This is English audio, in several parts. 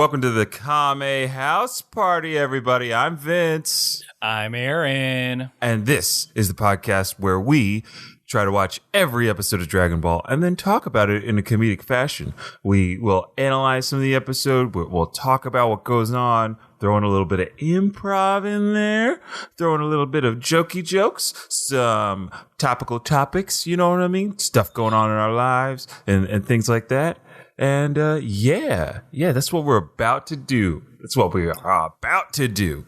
Welcome to the Kame house party, everybody. I'm Vince. I'm Aaron. And this is the podcast where we try to watch every episode of Dragon Ball and then talk about it in a comedic fashion. We will analyze some of the episode. We'll talk about what goes on, throw in a little bit of improv in there, throw in a little bit of jokey jokes, some topical topics, you know what I mean? Stuff going on in our lives and things like that. And yeah, that's what we're about to do. That's what we are about to do.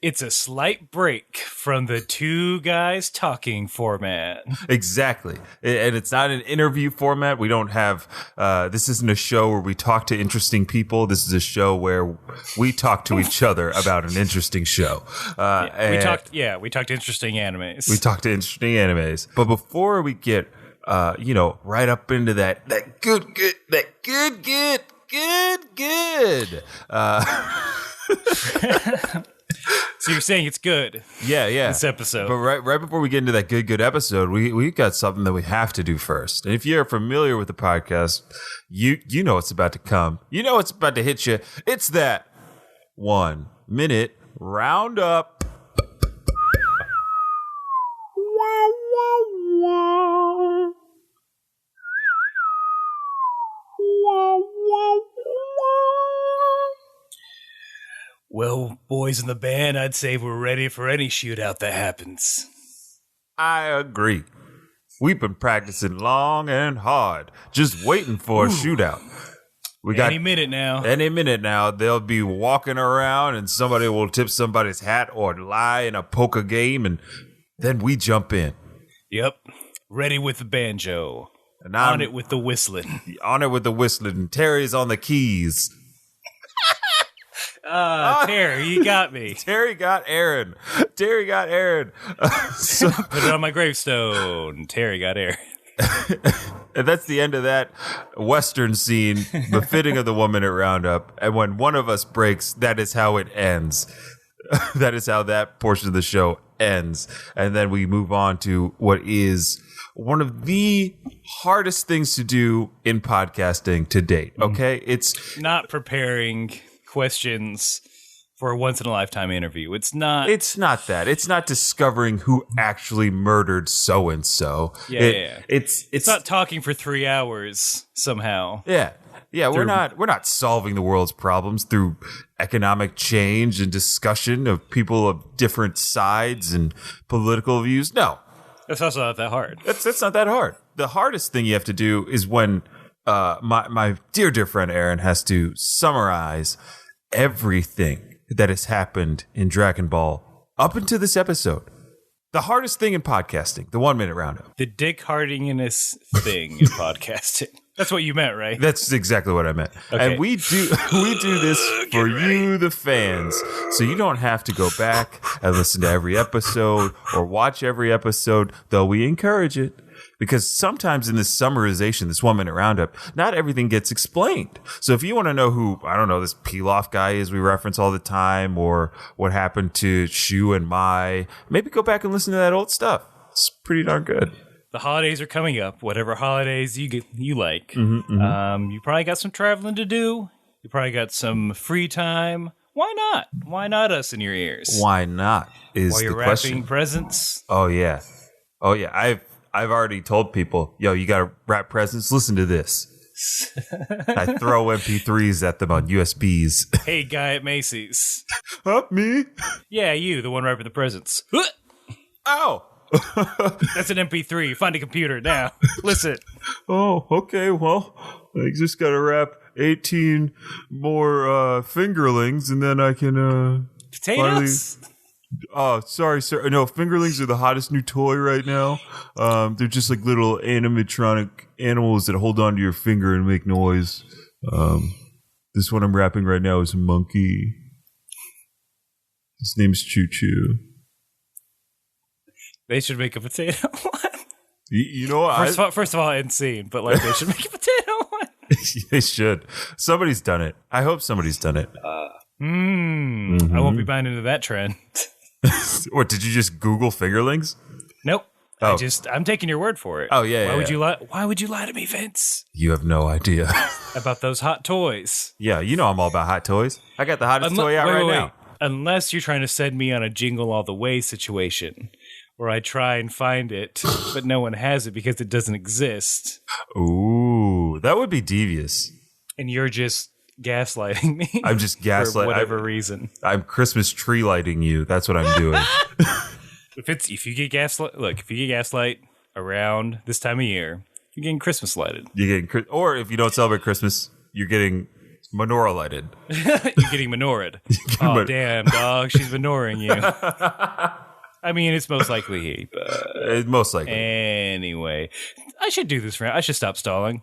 It's a slight break from the two guys talking format. Exactly. And it's not an interview format. We don't have, this isn't a show where we talk to interesting people. This is a show where we talk to each other about an interesting show. We talked interesting animes. We talked to interesting animes. But before we get, right up into that good. So you're saying it's good? Yeah. This episode. But right before we get into that good episode, we got something that we have to do first. And if you're familiar with the podcast, you know what's about to come. You know what's about to hit you. It's that 1 minute roundup. Well, boys in the band, I'd say we're ready for any shootout that happens. I agree. We've been practicing long and hard, just waiting for a shootout. We got any minute now, they'll be walking around and somebody will tip somebody's hat or lie in a poker game, and then we jump in. Yep. Ready with the banjo. And on it with the whistling. On it with the whistling. And Terry's on the keys. Terry, you got me. Terry got Aaron. Put it on my gravestone. Terry got Aaron. And that's the end of that Western scene, befitting of the 1 minute roundup. And when one of us breaks, that is how it ends. That is how that portion of the show ends. And then we move on to what is one of the hardest things to do in podcasting to date. Okay? It's not preparing questions for a once-in-a-lifetime interview. It's not that. It's not discovering who actually murdered so-and-so. Yeah. It's not talking for 3 hours somehow. Yeah, we're not solving the world's problems through economic change and discussion of people of different sides and political views. No. That's also not that hard. That's not that hard. The hardest thing you have to do is when my dear friend Aaron has to summarize everything that has happened in Dragon Ball up until this episode. The hardest thing in podcasting, the 1 minute roundup. The Dick Hardiness thing in podcasting. That's what you meant, right? That's exactly what I meant. Okay. And we do this for you, the fans, so you don't have to go back and listen to every episode or watch every episode, though we encourage it. Because sometimes in this summarization, this 1 minute roundup, not everything gets explained. So if you want to know who, I don't know, this Pilaf guy is we reference all the time, or what happened to Shu and Mai, maybe go back and listen to that old stuff. It's pretty darn good. The holidays are coming up, whatever holidays you like. You probably got some traveling to do. You probably got some free time. Why not? Why not us in your ears? Why not is while you're the question. wrapping presents. Oh, yeah. I've already told people, yo, you got to wrap presents. Listen to this. I throw MP3s at them on USBs. Hey, guy at Macy's. Huh? Me? Yeah, you, the one wrapping the presents. Ow. That's an MP3. Find a computer now. Listen. Oh, okay. Well, I just got to wrap 18 more fingerlings, and then I can potatoes. Oh, sorry, sir. No, fingerlings are the hottest new toy right now. They're just like little animatronic animals that hold onto your finger and make noise. This one I'm wrapping right now is a monkey. His name's Choo Choo. They should make a potato one. You know what? First of all, insane, but like they should make a potato one. They should. Somebody's done it. I hope somebody's done it. I won't be buying into that trend. What, did you just Google fingerlings? Nope. Oh. I'm taking your word for it. Oh, yeah, Why yeah, would yeah. you lie? Why would you lie to me, Vince? You have no idea. About those hot toys. Yeah, you know I'm all about hot toys. I got the hottest toy out right now. Unless you're trying to send me on a Jingle All the Way situation, where I try and find it, but no one has it because it doesn't exist. Ooh, that would be devious. And you're just gaslighting me. I'm just gaslighting for whatever reason. I'm Christmas tree lighting you. That's what I'm doing. If you get gaslight around this time of year, you're getting Christmas lighted. Or if you don't celebrate Christmas, you're getting menorah lighted. You're getting menorahed. Oh, damn, dog. She's menoring you. I mean, it's most likely he. But most likely. Anyway, I should do this right. I should stop stalling.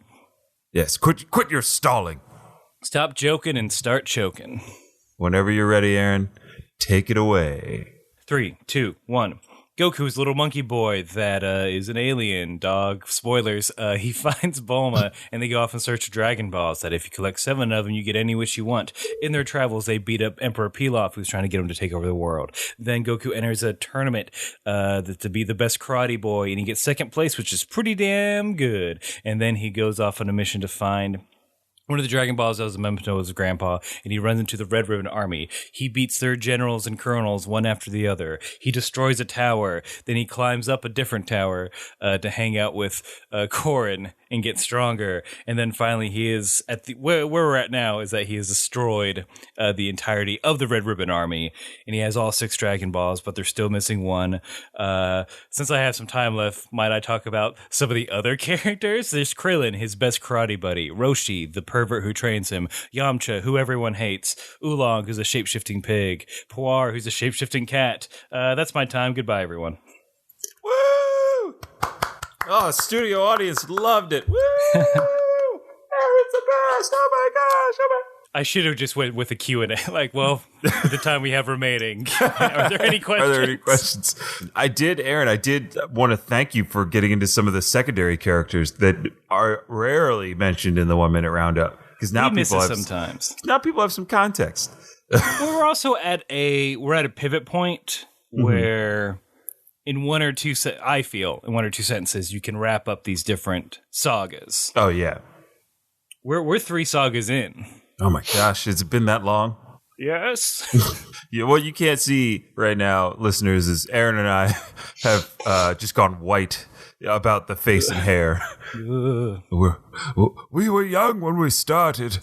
Yes, quit your stalling. Stop joking and start choking. Whenever you're ready, Aaron, take it away. 3, 2, 1. Goku's little monkey boy that is an alien dog. Spoilers. He finds Bulma, and they go off in search of Dragon Balls. That if you collect 7 of them, you get any wish you want. In their travels, they beat up Emperor Pilaf, who's trying to get him to take over the world. Then Goku enters a tournament to be the best karate boy, and he gets 2nd place, which is pretty damn good. And then he goes off on a mission to find one of the Dragon Balls that was a memento of his grandpa, and he runs into the Red Ribbon Army. He beats their generals and colonels one after the other. He destroys a tower. Then he climbs up a different tower to hang out with Korin and get stronger. And then finally he is at where we're at now is that he has destroyed the entirety of the Red Ribbon Army, and he has all 6 Dragon Balls, but they're still missing one. Since I have some time left, might I talk about some of the other characters? There's Krillin, his best karate buddy. Roshi, the pervert who trains him. Yamcha, who everyone hates. Oolong, who's a shape-shifting pig. Puar, who's a shape-shifting cat. That's my time. Goodbye, everyone. Woo! Oh, studio audience loved it. Woo! Aaron's the best. Oh my gosh. Oh my. I should have just went with a Q&A. Like, well, for the time we have remaining, are there any questions? I did want to thank you for getting into some of the secondary characters that are rarely mentioned in the 1 minute roundup. Because now people have some context. We're also at a pivot point where in one or two sentences you can wrap up these different sagas. Oh yeah. We're 3 sagas in. Oh my gosh, has it been that long? Yes. Yeah, what you can't see right now, listeners, is Aaron and I have just gone white about the face and hair. We were young when we started.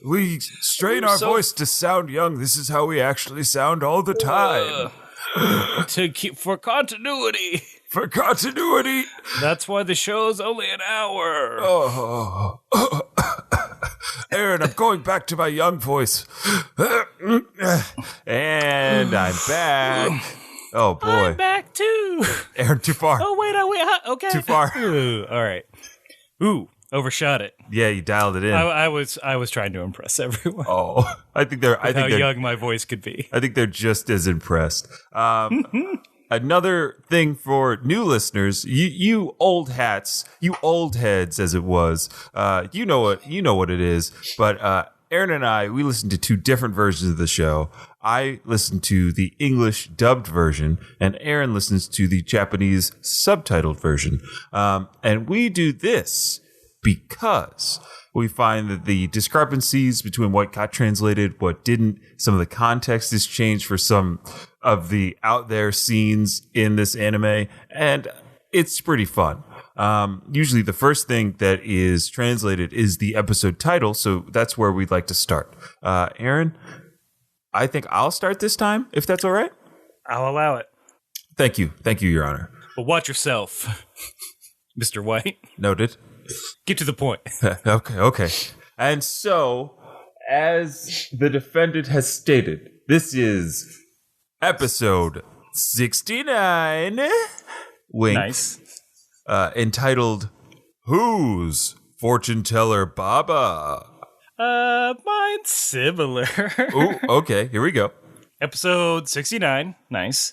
We strain our voice to sound young. This is how we actually sound all the time. For continuity. For continuity. That's why the show's only an hour. Oh. Aaron, I'm going back to my young voice. And I'm back. Oh, boy. I'm back, too. Aaron, too far. Oh, wait. Okay. Too far. Ooh, all right. Ooh, overshot it. Yeah, you dialed it in. I was trying to impress everyone. Oh, I think they're how young my voice could be. I think they're just as impressed. Another thing for new listeners, you old hats, you old heads, as it was. You know what it is. But Aaron and I, we listened to 2 different versions of the show. I listened to the English dubbed version, and Aaron listens to the Japanese subtitled version. And we do this because we find that the discrepancies between what got translated, what didn't, some of the context is changed for some of the out there scenes in this anime, and it's pretty fun. Usually the first thing that is translated is the episode title, so that's where we'd like to start. Aaron, I think I'll start this time, if that's all right. I'll allow it. Thank you, Your Honor. But watch yourself, Mr. White. Noted. Get to the point. Okay. And so, as the defendant has stated, this is episode 69. Wink. Nice. Entitled, Who's Fortuneteller Baba? Mine's similar. Ooh, okay, here we go. Episode 69. Nice.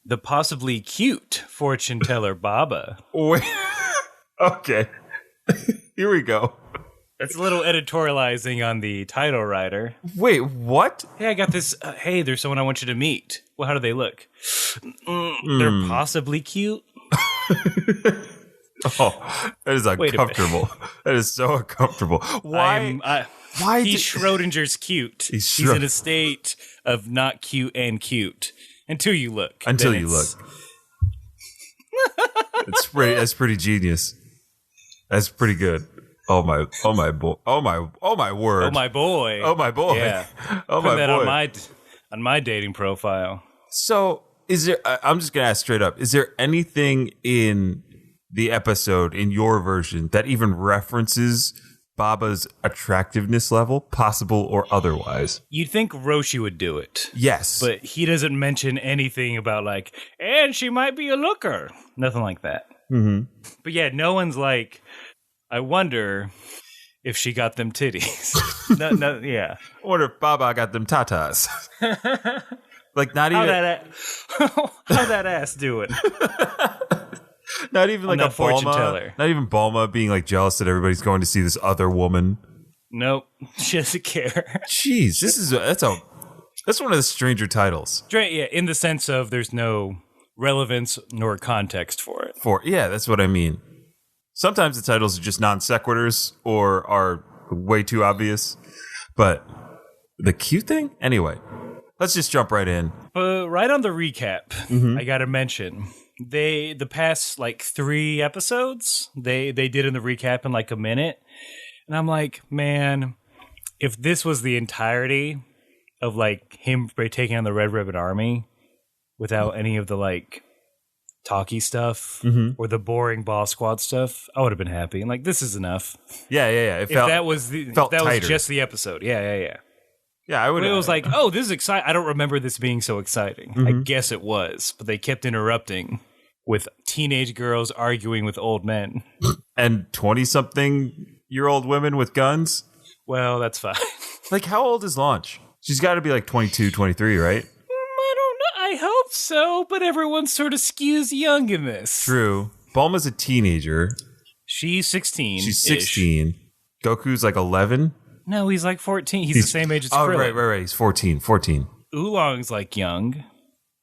The possibly cute Fortuneteller Baba. Wait. Okay. Here we go. That's a little editorializing on the title writer. Wait, what? Hey, I got this. Hey, there's someone I want you to meet. Well, how do they look? They're possibly cute. Oh, that is uncomfortable. That is so uncomfortable. Why? Why? He's Schrodinger's cute. He's in a state of not cute and cute until you look. Until you look. That's pretty genius. That's pretty good. Oh my boy. Oh my word. Oh my boy. Oh my boy. Yeah. Oh Put my that boy. on my dating profile. So, is there? I'm just gonna ask straight up. Is there anything in the episode in your version that even references Baba's attractiveness level, possible or otherwise? You'd think Roshi would do it. Yes, but he doesn't mention anything about like, and she might be a looker. Nothing like that. Mm-hmm. But yeah, no one's like, I wonder if she got them titties. no, yeah. I wonder if Baba got them tatas. Like not even how that ass doing? Not even like a Fortuneteller. Not even Bulma being like jealous that everybody's going to see this other woman. Nope, she doesn't care. Jeez, that's one of the stranger titles. Yeah, in the sense of there's no relevance nor context for it. Yeah, that's what I mean. Sometimes the titles are just non sequiturs or are way too obvious. But the cute thing? Anyway, let's just jump right in. Right on the recap, I gotta mention, the past like 3 episodes, they did in the recap in like a minute. And I'm like, man, if this was the entirety of like him taking on the Red Ribbon Army without any of the like talky stuff or the boring boss squad stuff, I would have been happy. And like, this is enough. Yeah. If that was just the episode. Yeah. Yeah, I would. It was like, oh, this is exciting. I don't remember this being so exciting. I guess it was, but they kept interrupting with teenage girls arguing with old men. And 20-something-year-old women with guns? Well, that's fine. Like, how old is Launch? She's got to be like 22, 23, right? I don't know. I hope so, but everyone sort of skews young in this. True. Bulma's a teenager. She's 16. She's 16. Goku's like 11. No, he's like 14. He's the same age as Krillin. Oh, right. He's 14. Oolong's like young.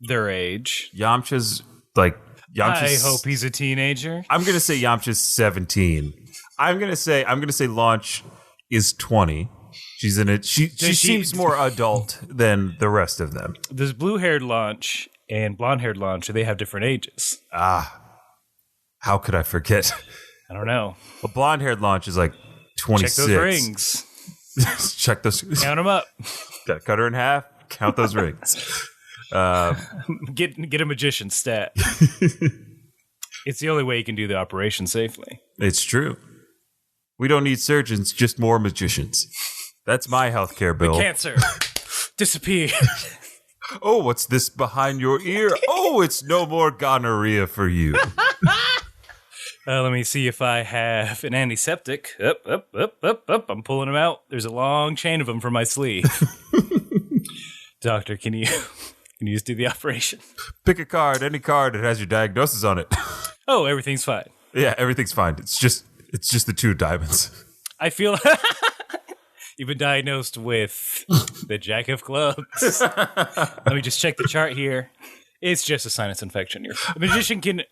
Their age. Yamcha's like... I hope he's a teenager. I'm going to say Yamcha's 17. I'm going to say Launch is 20. She's in it. She seems more adult than the rest of them. There's blue-haired Launch and blonde-haired Launch. They have different ages. How could I forget? I don't know. A blonde-haired Launch is like 26. Check those rings. Check those. Count them up. Gotta cut her in half. Count those rings. Get a magician stat. It's the only way you can do the operation safely. It's true. We don't need surgeons, just more magicians. That's my healthcare bill. The cancer disappeared. Oh, what's this behind your ear? Oh, it's no more gonorrhea for you. Let me see if I have an antiseptic. Up. I'm pulling them out. There's a long chain of them from my sleeve. Doctor, can you just do the operation? Pick a card, any card that has your diagnosis on it. Oh, everything's fine. Yeah, everything's fine. It's just the 2 diamonds. I feel you've been diagnosed with the Jack of Clubs. Let me just check the chart here. It's just a sinus infection. A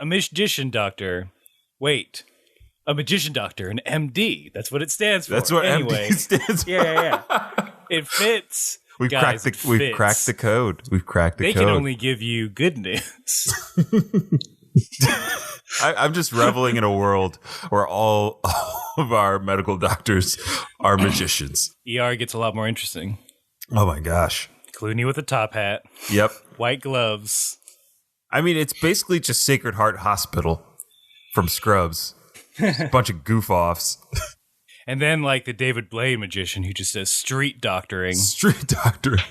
magician doctor, an MD. That's what it stands for. That's what anyway, MD stands for. Yeah. It fits. We've cracked the code. We've cracked the code. They can only give you good news. I'm just reveling in a world where all of our medical doctors are magicians. ER gets a lot more interesting. Oh my gosh. Clooney with a top hat. Yep. White gloves. I mean, it's basically just Sacred Heart Hospital from Scrubs. Just a bunch of goof-offs. And then like the David Blaine magician who just does street doctoring. Street doctoring.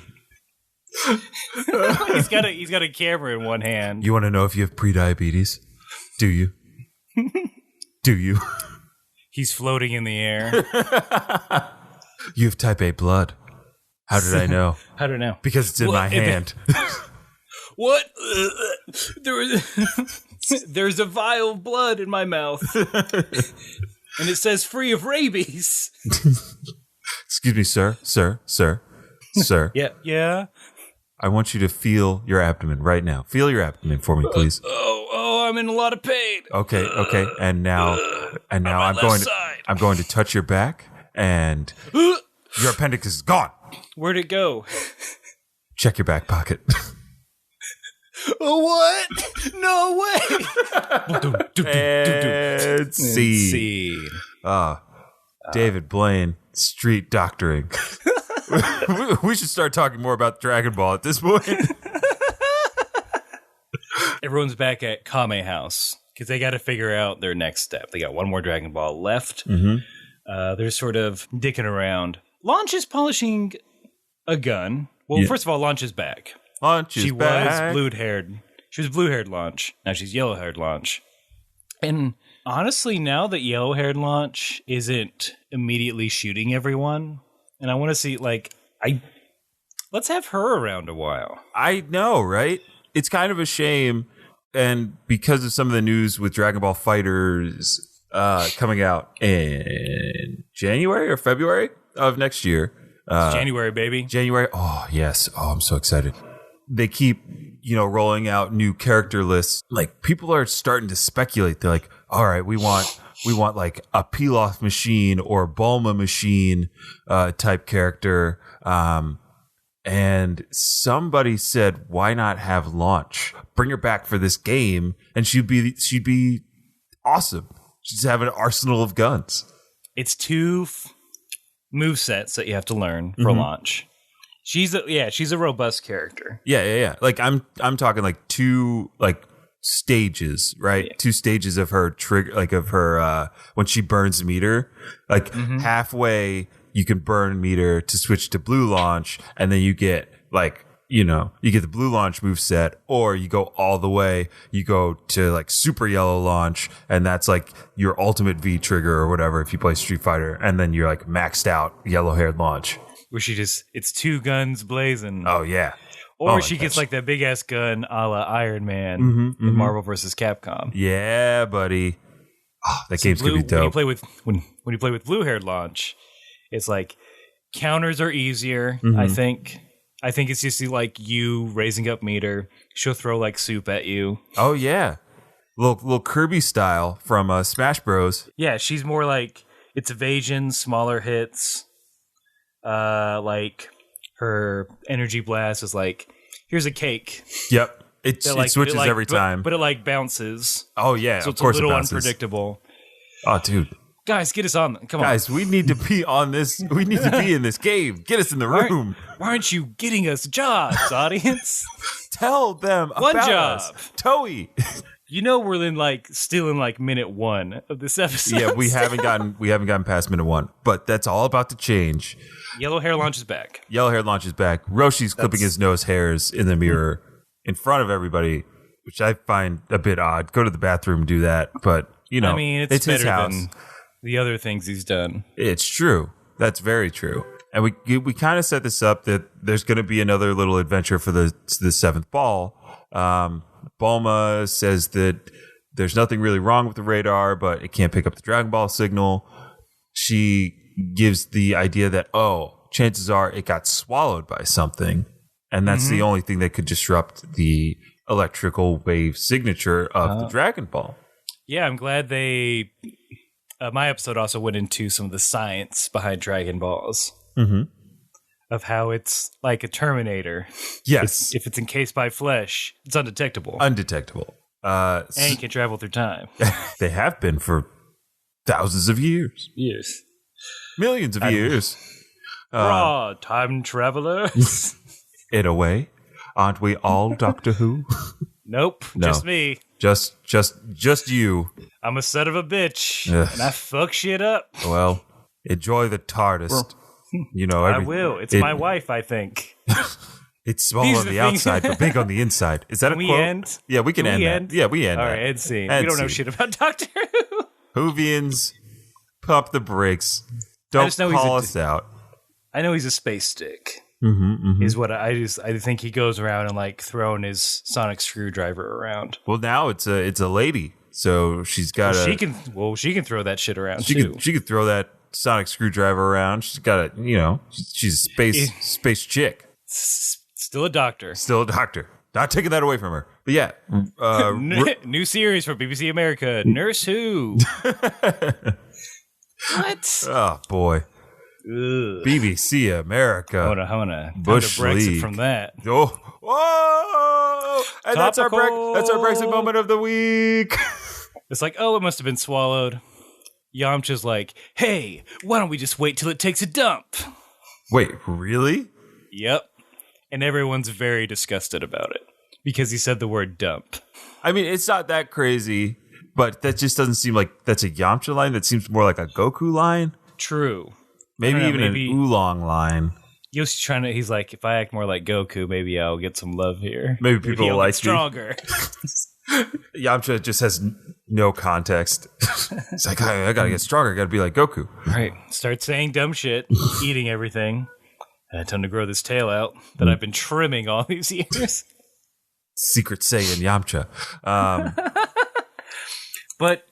He's got a camera in one hand. You want to know if you have prediabetes? Do you? Do you? He's floating in the air. You have type A blood. How did I know? How do I know? Because it's in my hand. What? There's a vial of blood in my mouth. And it says free of rabies. Excuse me, sir. Yeah. I want you to feel your abdomen right now. Feel your abdomen for me, please. I'm in a lot of pain. Okay. And now I'm going to touch your back, and your appendix is gone. Where'd it go? Check your back pocket. What? No way. And scene. David Blaine, street doctoring. We should start talking more about Dragon Ball at this point. Everyone's back at Kame House because they got to figure out their next step. They got one more Dragon Ball left. They're sort of dicking around. Launch is polishing a gun. Well, first of all, Launch is back. She was blue-haired. She was blue-haired Launch. Now she's yellow-haired Launch. And honestly, now that yellow-haired Launch isn't immediately shooting everyone, and I want to see, let's have her around a while. I know, right? It's kind of a shame, and because of some of the news with Dragon Ball FighterZ coming out in January or February of next year. It's January, baby. January. Oh, yes. Oh, I'm so excited. They keep, rolling out new character lists. Like, people are starting to speculate. They're like, all right, we want like a Pilaf machine or Bulma machine type character. And somebody said, why not have Launch? Bring her back for this game, and she'd be awesome. She'd have an arsenal of guns. It's two movesets that you have to learn for Launch. She's a robust character. Yeah. Like I'm talking like two stages, right? Yeah. 2 stages of her trigger, like of her when she burns meter. Like halfway you can burn meter to switch to blue Launch, and then you get you get the blue Launch moveset, or you go all the way, you go to like super yellow Launch, and that's like your ultimate V trigger or whatever if you play Street Fighter, and then you're like maxed out yellow-haired Launch. Where it's 2 guns blazing. Oh, yeah. Or she gets like that big-ass gun a la Iron Man in Marvel vs. Capcom. Yeah, buddy. Oh, that game's going to be dope. When you play with blue-haired Launch, it's like counters are easier, I think. I think it's just like you raising up meter. She'll throw like soup at you. Oh, yeah. Little Kirby style from Smash Bros. Yeah, she's more like it's evasion, smaller hits. Like her energy blast is like, here's a cake. Yep. It switches every time. But it like bounces. Oh, yeah. So of course it's a little it bounces. Unpredictable. Oh, dude. Guys, get us on. Come on. Guys, we need to be on this. We need to be in this game. Get us in the room. Why aren't you getting us jobs, audience? Tell them one about job. Us. Toei. We're still in minute 1 of this episode. Yeah, we haven't gotten past minute 1, but that's all about to change. Yellow hair Launch is back. Roshi's clipping his nose hairs in the mirror in front of everybody, which I find a bit odd. Go to the bathroom and do that, but it's his better house. Than the other things he's done. It's true. That's very true. And we kind of set this up that there's going to be another little adventure for the 7th ball. Bulma says that there's nothing really wrong with the radar, but it can't pick up the Dragon Ball signal. She gives the idea that, chances are it got swallowed by something. And that's the only thing that could disrupt the electrical wave signature of the Dragon Ball. Yeah, I'm glad they... my episode also went into some of the science behind Dragon Balls. Of how it's like a Terminator. Yes. If it's encased by flesh, it's undetectable. And you can travel through time. They have been for thousands of years. Millions of years. Time travelers. In a way. Aren't we all Doctor Who? Nope. No. Just me. Just you. I'm a son of a bitch. And I fuck shit up. Well, enjoy the TARDIS. I will. It's my wife, I think. It's small on the outside, but big on the inside. Is that a quote? End? Yeah, we can end that. Yeah, we end All that. right, end scene. We don't know shit about Doctor Who. Whovians, pump the brakes. Don't call us out. I know he's a space stick. Is what I think he goes around and throwing his sonic screwdriver around. Well, now it's a lady. So she's got she can throw that shit around she too. She could throw that sonic screwdriver around. She's got she's a space chick. Still a doctor. Still a doctor. Not taking that away from her. But yeah. New series for BBC America, Nurse Who. What? Oh, boy. Ugh. BBC America. Hold on. Bush Time to Brexit League. from that. Oh, whoa! And that's our Brexit moment of the week. It's like, oh, it must have been swallowed. Yamcha's like, hey, why don't we just wait till it takes a dump? Wait, really? Yep. And everyone's very disgusted about it because he said the word dump. I mean, it's not that crazy, but that just doesn't seem like that's a Yamcha line. That seems more like a Goku line. True. Maybe even an Oolong line. Yoshi's he's like, if I act more like Goku, maybe I'll get some love here. Maybe people will like stronger. Yamcha just has no context. It's like, I gotta get stronger. I gotta be like Goku. Right. Start saying dumb shit, eating everything. Time to grow this tail out that I've been trimming all these years. Secret Saiyan Yamcha. But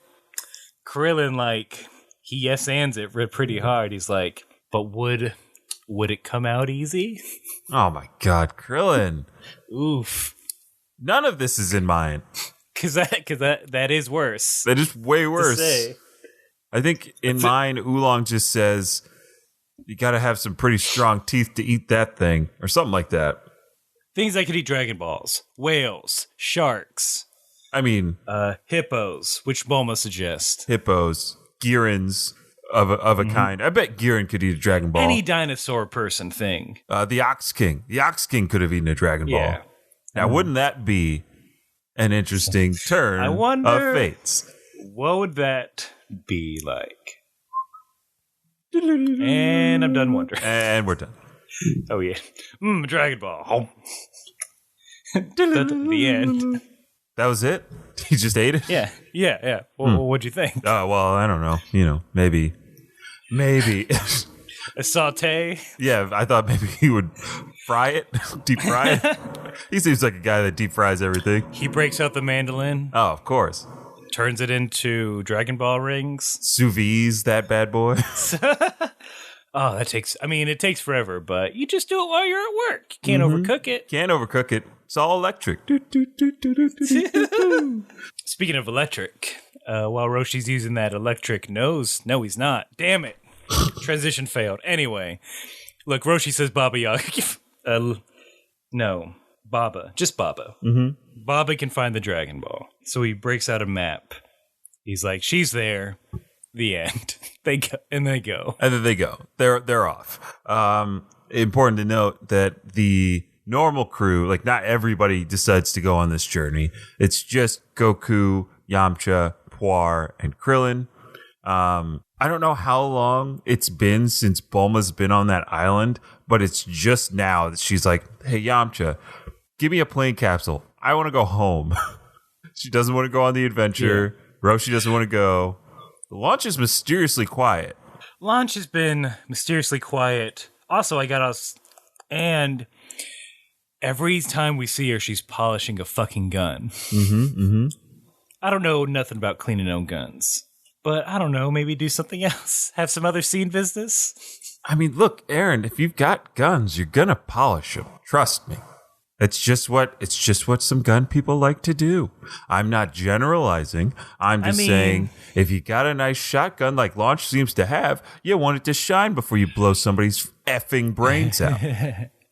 Krillin, like, he yes-ands it pretty hard. He's like, but would it come out easy? Oh my God, Krillin. Oof. None of this is in mine. Cause that is worse. That is way worse. I think in mine, Oolong just says, you gotta have some pretty strong teeth to eat that thing, or something like that. Things that could eat Dragon Balls. Whales. Sharks. I mean... hippos, which Bulma suggests. Hippos. Girins of a kind. I bet Girin could eat a Dragon Ball. Any dinosaur person thing. The Ox King. The Ox King could have eaten a Dragon Ball. Now, wouldn't that be an interesting turn I wonder, of fates? What would that be like? And I'm done wondering. And we're done. Oh, yeah. Dragon Ball. The end. That was it? He just ate it? Yeah. Well, what'd you think? Oh, well, I don't know. Maybe. A saute? Yeah, I thought maybe he would fry it, deep fry it. He seems like a guy that deep fries everything. He breaks out the mandolin. Oh, of course. Turns it into Dragon Ball rings. Sous vide that bad boy. Oh, it takes forever, but you just do it while you're at work. You can't overcook it. Can't overcook it. It's all electric. Speaking of electric, while Roshi's using that electric nose, no, he's not. Damn it. Transition failed. Anyway, look, Roshi says Baba Yaga. No, Baba. Just Baba. Mm-hmm. Baba can find the Dragon Ball. So he breaks out a map. He's like, she's there. The end. They go. And then they go. They're off. Important to note that the normal crew, like not everybody decides to go on this journey. It's just Goku, Yamcha, Puar, and Krillin. I don't know how long it's been since Bulma's been on that island, but it's just now that she's like, hey, Yamcha, give me a plane capsule. I want to go home. She doesn't want to go on the adventure. Yeah. Roshi doesn't want to go. The launch is mysteriously quiet. Launch has been mysteriously quiet. Also, I got us, and every time we see her, she's polishing a fucking gun. I don't know nothing about cleaning own guns. But I don't know, maybe do something else. Have some other scene business. I mean, look, Aaron, if you've got guns, you're gonna polish them. Trust me. It's just what some gun people like to do. I'm not generalizing. I'm just saying, if you got a nice shotgun like Launch seems to have, you want it to shine before you blow somebody's effing brains out.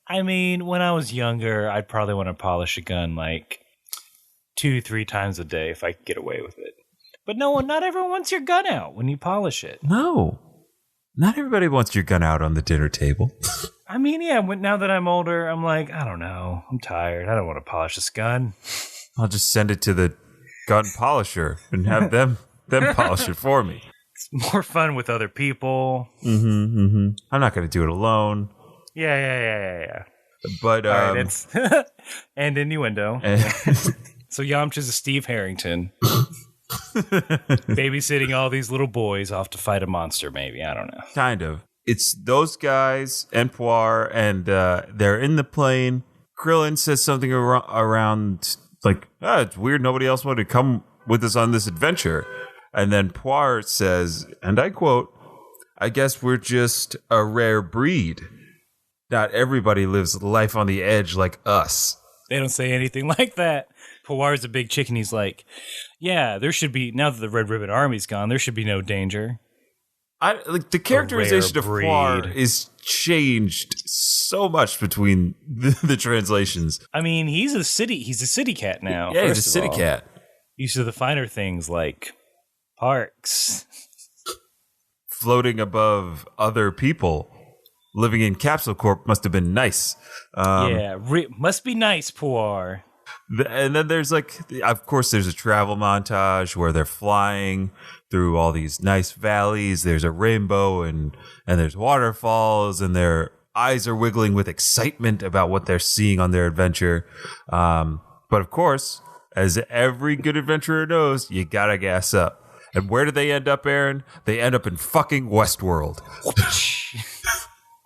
I mean, when I was younger, I'd probably want to polish a gun like 2-3 times a day if I could get away with it. But not everyone wants your gun out when you polish it. No. Not everybody wants your gun out on the dinner table. I mean, yeah, now that I'm older, I'm like, I don't know. I'm tired. I don't want to polish this gun. I'll just send it to the gun polisher and have them polish it for me. It's more fun with other people. I'm not going to do it alone. Yeah. But, all right, it's and innuendo. So Yamcha's a Steve Harrington. Babysitting all these little boys off to fight a monster, maybe. I don't know. Kind of. It's those guys and Puar, and they're in the plane. Krillin says something around like, it's weird nobody else wanted to come with us on this adventure. And then Poir says, and I quote, I guess we're just a rare breed. Not everybody lives life on the edge like us. They don't say anything like that. Poir's a big chicken. He's like, yeah, there should be, now that the Red Ribbon Army's gone, there should be no danger. The characterization of Poir is changed so much between the translations. I mean, he's a city cat now. Yeah, he's a city cat. Used to the finer things like parks. Floating above other people. Living in Capsule Corp must have been nice. Must be nice, Poir. And then there's of course, there's a travel montage where they're flying through all these nice valleys. There's a rainbow and there's waterfalls, and their eyes are wiggling with excitement about what they're seeing on their adventure. But of course, as every good adventurer knows, you gotta gas up. And where do they end up, Aaron? They end up in fucking Westworld.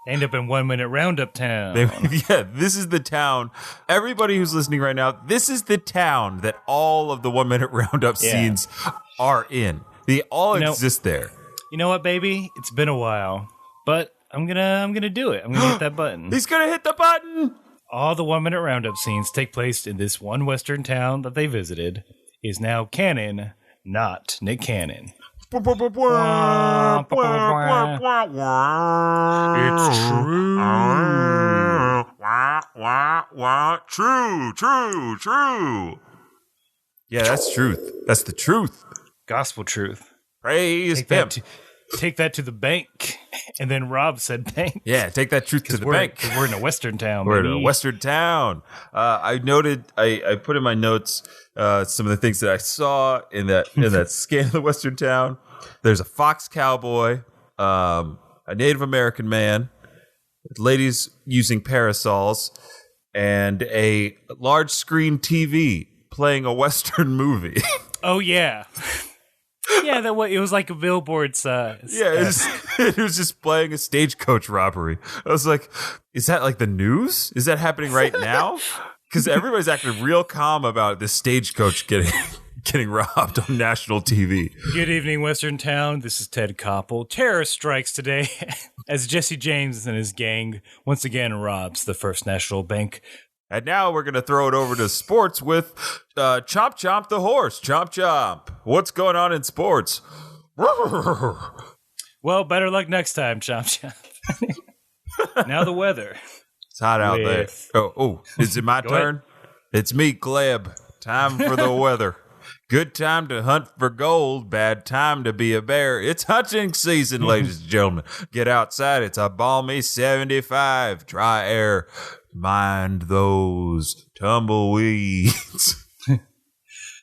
End up in 1 Minute Roundup town. This is the town. Everybody who's listening right now, this is the town that all of the 1 Minute Roundup scenes are in. They all exist there. You know what, baby? It's been a while, but I'm gonna do it. I'm gonna hit that button. He's gonna hit the button. All the 1 Minute Roundup scenes take place in this one western town that they visited. Is now canon, not Nick Cannon. It's true. True. Yeah, that's truth. That's the truth. Gospel truth. Praise him. Take that to the bank. And then Rob said bank. Yeah, take that truth to the bank. Because we're in a western town. We're in a western town. I noted, I put in my notes some of the things that I saw in that scan of the western town. There's a fox cowboy, a Native American man, ladies using parasols, and a large screen TV playing a western movie. Oh, yeah. Yeah, it was like a billboard size. Yeah, it was just playing a stagecoach robbery. I was like, is that like the news? Is that happening right now? Because everybody's acting real calm about this stagecoach getting robbed on national TV. Good evening, Western Town. This is Ted Koppel. Terror strikes today as Jesse James and his gang once again robs the First National Bank. And now we're going to throw it over to sports with Chomp Chomp the horse. Chomp Chomp. What's going on in sports? Well, better luck next time, Chomp Chomp. Now the weather. It's hot out there. Oh, is it my turn? Ahead. It's me, Gleb. Time for the weather. Good time to hunt for gold. Bad time to be a bear. It's hunting season, ladies and gentlemen. Get outside. It's a balmy 75. Dry air. Mind those tumbleweeds.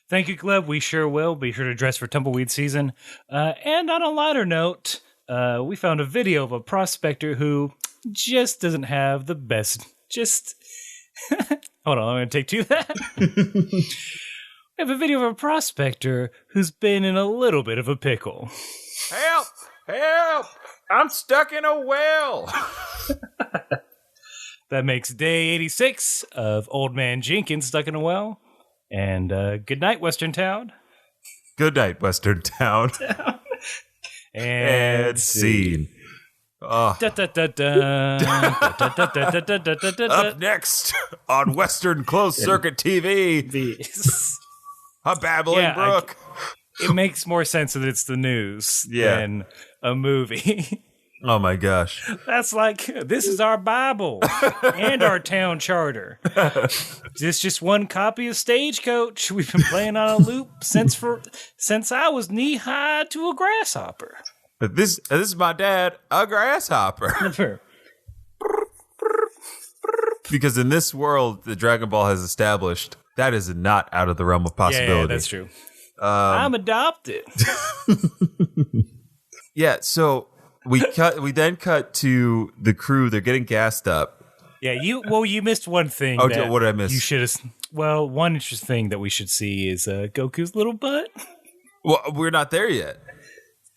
Thank you, Gleb. We sure will. Be sure to dress for tumbleweed season. And on a lighter note, we found a video of a prospector who just doesn't have the best. Hold on, I'm going to take two of that. We have a video of a prospector who's been in a little bit of a pickle. Help! Help! I'm stuck in a well. That makes day 86 of Old Man Jenkins stuck in a well. And good night, Western Town. Good night, Western Town. And scene. Up next on Western Closed Circuit TV. A babbling brook. It makes more sense that it's the news than a movie. Oh my gosh. That's like, this is our Bible and our town charter. It's just one copy of Stagecoach. We've been playing on a loop since I was knee high to a grasshopper. This is my dad, a grasshopper. Because in this world, the Dragon Ball has established that is not out of the realm of possibility. Yeah, that's true. I'm adopted. Yeah, so we then cut to the crew. They're getting gassed up. Yeah, you missed one thing. Oh, what did I miss? You should have. Well, one interesting thing that we should see is Goku's little butt. Well, we're not there yet.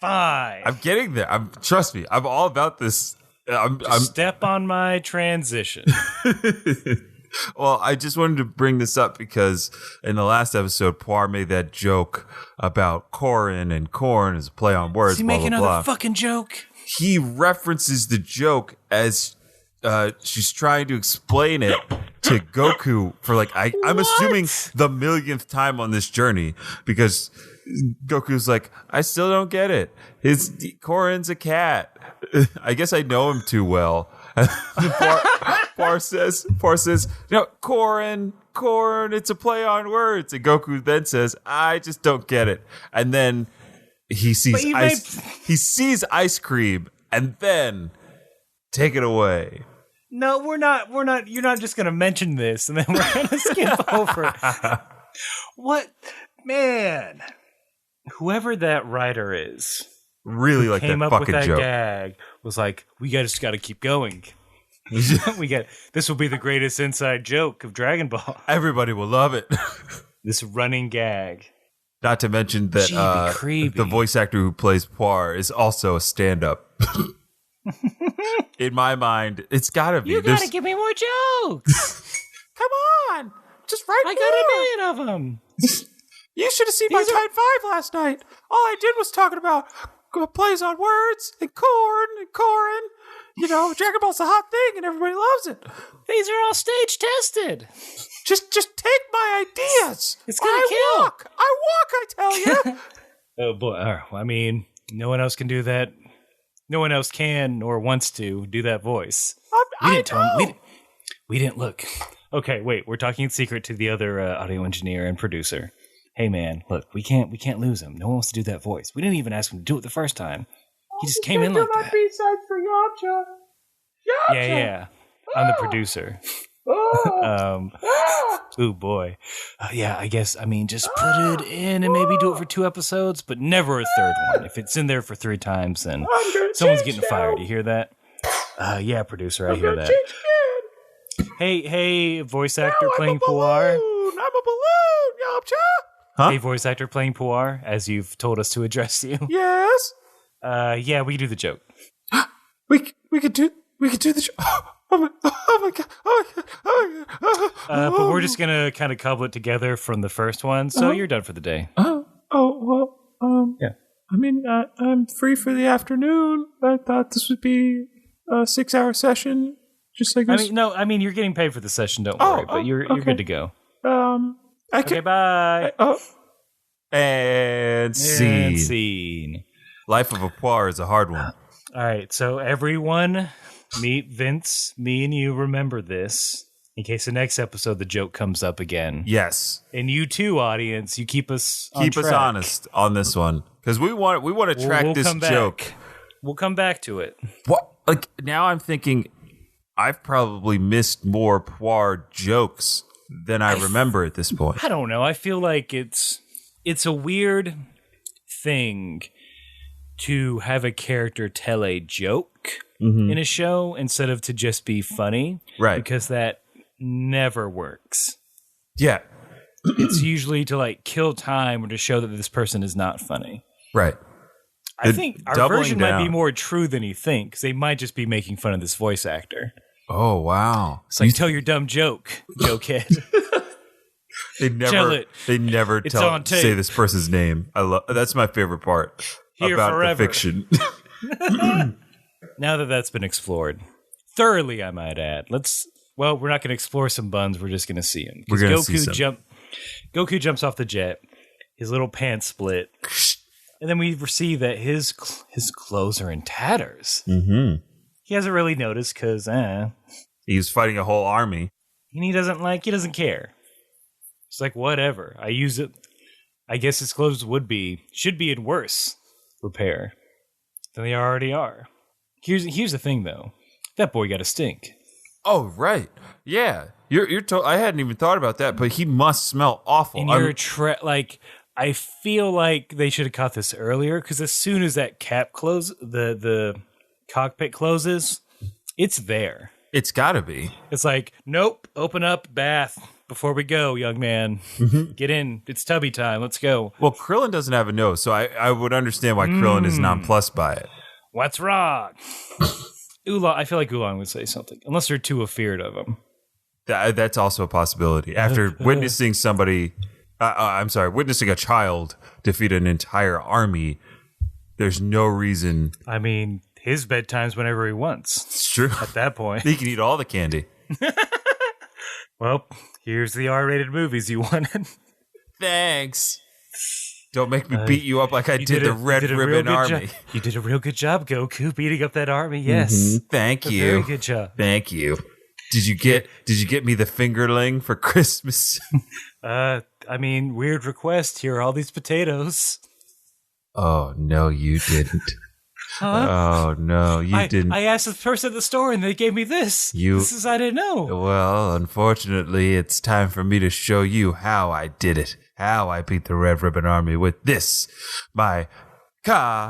Fine. I'm getting there. Trust me. I'm all about this. I'm step on my transition. Well, I just wanted to bring this up because in the last episode, Poir made that joke about Corin and corn as a play on words. Is he blah, making blah, another blah. fucking joke? He references the joke as she's trying to explain it to Goku for like I'm assuming the millionth time on this journey, because Goku's like, I still don't get it. Corin's a cat. I guess I know him too well. Poir says, Corin, it's a play on words. And Goku then says, I just don't get it. And then he sees he sees ice cream, and then take it away. No, we're not. You're not just going to mention this and then we're going to skip over it. What? Man. Whoever that writer is. Really like came that up fucking with that joke. gag was like, we just got to keep going. This will be the greatest inside joke of Dragon Ball. Everybody will love it. This running gag. Not to mention that the voice actor who plays Poir is also a stand-up. In my mind, it's gotta be. You gotta give me more jokes. Come on, just write more. I got 1 million of them. You should have seen my Tide 5 last night. All I did was talking about plays on words and Corin. You know, Dragon Ball's a hot thing and everybody loves it. These are all stage tested. Just take my ideas. It's gonna kill. I walk, I tell you. Oh boy. I mean, no one else can do that. No one else can or wants to do that voice. We didn't look. Okay, wait. We're talking in secret to the other audio engineer and producer. Hey, man, look, we can't lose him. No one wants to do that voice. We didn't even ask him to do it the first time. He just came in like that. B-side for Yamcha. Yeah. I'm the producer. Ooh, boy. Yeah, I guess, just put it in and maybe do it for 2 episodes, but never a third one. If it's in there for 3 times, then someone's getting fired. You hear that? Yeah, producer, I hear that. Hey, voice actor playing Poir. I'm a balloon, Yamcha. Huh? Hey, voice actor playing Poir, as you've told us to address you. Yes. Yeah, we can do the joke. we could do the joke. Oh my god. But we're just gonna kind of cobble it together from the first one, so you're done for the day. Yeah. I'm free for the afternoon. I thought this would be a 6-hour session, just like this. You're getting paid for the session. Don't worry, but you're good to go. Okay, bye. And scene. Life of a Poir is a hard one. All right, so everyone, meet Vince. Me and you remember this in case the next episode the joke comes up again. Yes, and you too, audience. You keep us honest on this one, because we want to track this joke. We'll come back to it. What? Like now, I'm thinking I've probably missed more Poir jokes than I remember at this point. I don't know. I feel like it's a weird thing to have a character tell a joke in a show instead of to just be funny. Right. Because that never works. Yeah. It's usually to like kill time or to show that this person is not funny. Right. I think our version might be more true than you think, because they might just be making fun of this voice actor. Oh, wow. It's like, tell your dumb joke, jokehead. They never say this person's name. That's my favorite part about forever. The fiction. Now that that's been explored thoroughly, I might add. We're not going to explore some buns. We're just going to see him. We're going to see some. Goku jumps off the jet. His little pants split, and then we see that his clothes are in tatters. Mm-hmm. He hasn't really noticed because he was fighting a whole army, and he doesn't care. It's like, whatever. I use it. I guess his clothes should be in worse repair than they already are. Here's the thing, though. That boy got a stink. Oh, right. Yeah. I hadn't even thought about that, but he must smell awful. And I feel like they should have caught this earlier, because as soon as that cap the cockpit closes, it's there. It's gotta be. It's like, nope, open up, bath before we go, young man. Get in. It's tubby time. Let's go. Well, Krillin doesn't have a nose, so I would understand why Krillin is nonplussed by it. What's wrong? I feel like Oolong would say something, unless they're too afeared of him. That's also a possibility. After witnessing witnessing a child defeat an entire army, there's no reason. I mean, his bedtime's whenever he wants. It's true. At that point. He can eat all the candy. Well, here's the R-rated movies you wanted. Thanks. Don't make me beat you up like I did the Red Ribbon Army. You did a real good job, Goku, beating up that army. Yes. Mm-hmm. Thank you. Very good job. Thank you. Did you get me the fingerling for Christmas? I mean, weird request. Here are all these potatoes. Oh, no, you didn't. Huh? Oh, no, you didn't. I asked the person at the store and they gave me this. I didn't know. Well, unfortunately, it's time for me to show you how I did it. How I beat the Red Ribbon Army with this, my car.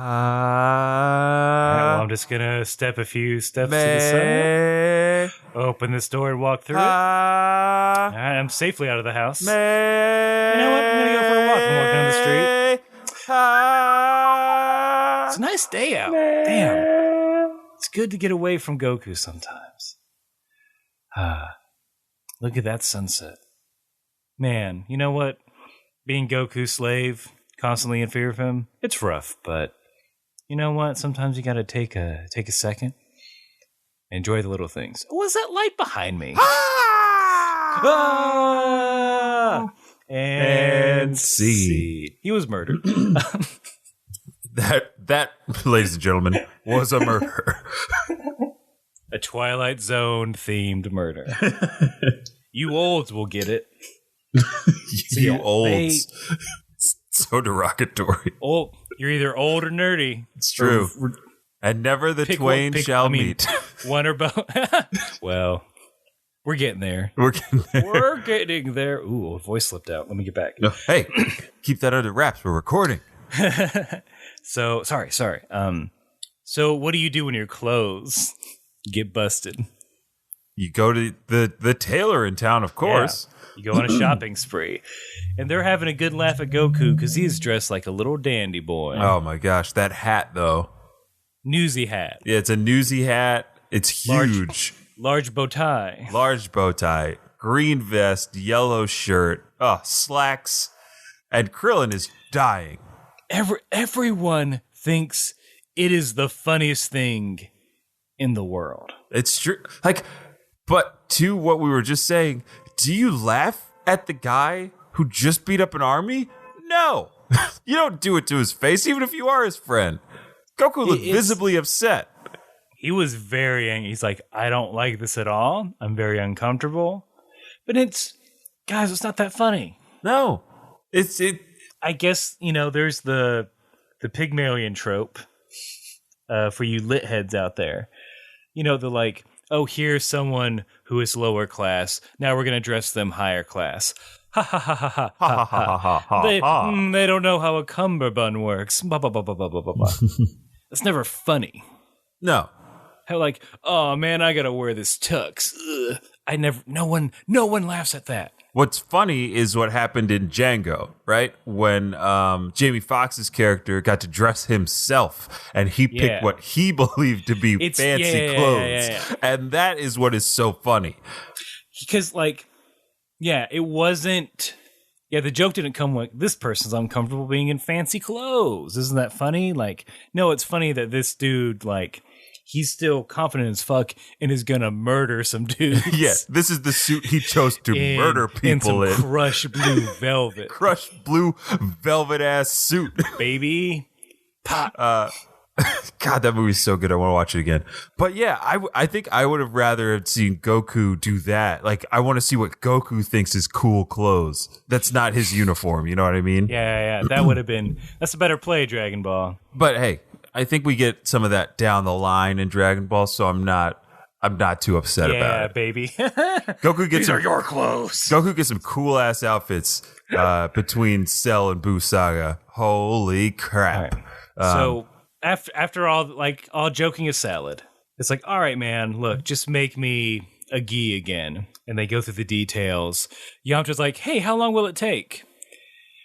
Well, I'm just going to step a few steps to the side. Open this door and walk through it. All right, I'm safely out of the house. You know what? I'm going to go for a walk. I'm walking down the street. It's a nice day out. Damn. It's good to get away from Goku sometimes. Look at that sunset. Man, you know what? Being Goku's slave, constantly in fear of him, it's rough, but you know what? Sometimes you gotta take a second. Enjoy the little things. What's that light behind me? And see. He was murdered. That, ladies and gentlemen, was a murder. A Twilight Zone themed murder. You olds will get it. You olds. So derogatory. Old, you're either old or nerdy. It's true. And never the twain shall meet. One or both. Well, we're getting there. We're getting there. Ooh, a voice slipped out. Let me get back. No, hey, keep that under wraps. We're recording. So, sorry. So what do you do when your clothes get busted? You go to the tailor in town, of course. Yeah. You go on a shopping spree. And they're having a good laugh at Goku because he's dressed like a little dandy boy. Oh my gosh, that hat though. Newsy hat. Yeah, it's a newsy hat. It's huge. Large bow tie. Large bow tie. Green vest, yellow shirt, slacks. And Krillin is dying. Everyone thinks it is the funniest thing in the world. It's true. But to what we were just saying, do you laugh at the guy who just beat up an army? No. You don't do it to his face, even if you are his friend. Goku looked visibly upset. He was very angry. He's like, I don't like this at all. I'm very uncomfortable. But guys, it's not that funny. No. I guess, there's the Pygmalion trope for you lit heads out there. They're like, oh, here's someone who is lower class. Now we're going to dress them higher class. Ha ha ha ha ha ha ha ha ha. They don't know how a cummerbund works. Ba ba ba ba ba ba ba. That's never funny. No. How like, oh man, I gotta wear this tux. Ugh. No one laughs at that. What's funny is what happened in Django, right? When Jamie Foxx's character got to dress himself and he picked what he believed to be fancy clothes. Yeah. And that is what is so funny. Because, it wasn't... Yeah, the joke didn't come like, this person's uncomfortable being in fancy clothes. Isn't that funny? No, it's funny that this dude, he's still confident as fuck and is gonna murder some dudes. Yeah, this is the suit he chose to murder people in. Crushed blue velvet. Crushed blue velvet ass suit. Baby. Pop. God, that movie's so good. I want to watch it again. But yeah, I think I would have rather have seen Goku do that. I want to see what Goku thinks is cool clothes. That's not his uniform. You know what I mean? Yeah. That would have been... That's a better play, Dragon Ball. But hey, I think we get some of that down the line in Dragon Ball, so I'm not too upset about it. Yeah, baby. Goku gets These are your clothes. Goku gets some cool ass outfits between Cell and Buu Saga. Holy crap! Right. So after all joking aside, it's like, all right, man, look, just make me a gi again, and they go through the details. Yamcha's like, hey, how long will it take?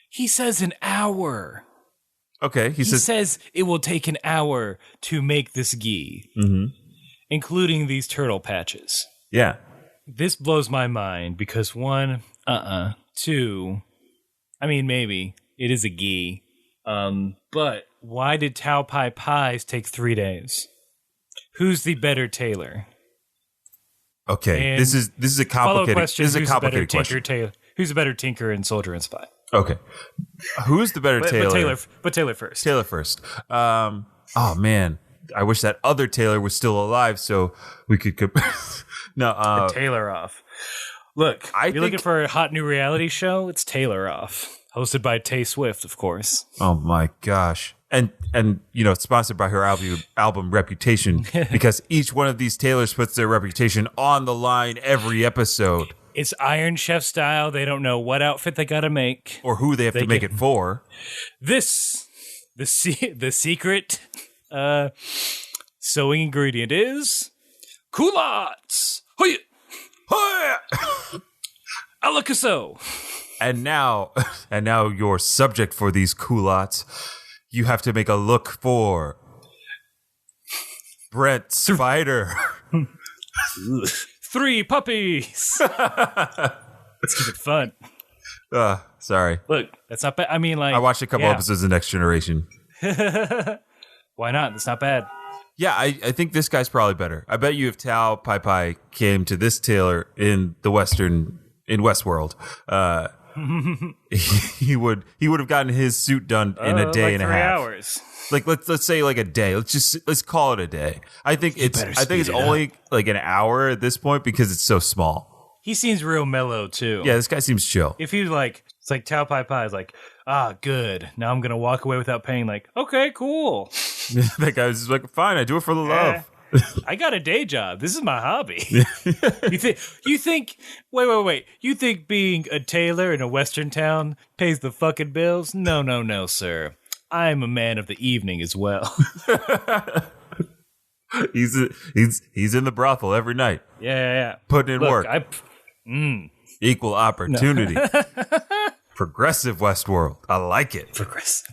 He says an hour. Okay, he says it will take an hour to make this gi, including including these turtle patches. Yeah. This blows my mind because one, two, I mean, maybe it is a gi. But why did Tao Pai Pies take 3 days? Who's the better tailor? Okay, And this is a complicated. question, This is a complicated question. Who's a better tinker and soldier and spy? Okay, who's the better tailor? But Taylor first. Taylor first. Oh man, I wish that other Taylor was still alive so we could. No, Taylor off. Look, you're looking for a hot new reality show? It's Taylor Off, hosted by Tay Swift, of course. Oh my gosh. And sponsored by her album Reputation, because each one of these tailors puts their reputation on the line every episode. It's Iron Chef style. They don't know what outfit they got to make. Or who they have to make it for. The secret sewing ingredient is culottes. Hoya! Hoya! Alacaso. And now your subject for these culottes, you have to make a look for Brent Spider. 3 puppies. Let's keep it fun. Sorry. Look, that's not bad. I mean, like, I watched a couple episodes of Next Generation. Why not? That's not bad. Yeah, I think this guy's probably better. I bet you if Tao Pai Pai came to this tailor in Westworld, he would have gotten his suit done in a day and a half. 3 hours. Like let's say like a day. Let's call it a day. I think it's only like an hour at this point because it's so small. He seems real mellow too. Yeah, this guy seems chill. If he's like, it's like Tao Pai Pai is like, good. Now I'm gonna walk away without paying. Like, okay, cool. That guy's just like, fine. I do it for the love. I got a day job. This is my hobby. You think? Wait. You think being a tailor in a western town pays the fucking bills? No, sir. I'm a man of the evening as well. He's in the brothel every night. Yeah. Putting in work. Equal opportunity. No. Progressive Westworld. I like it. Progress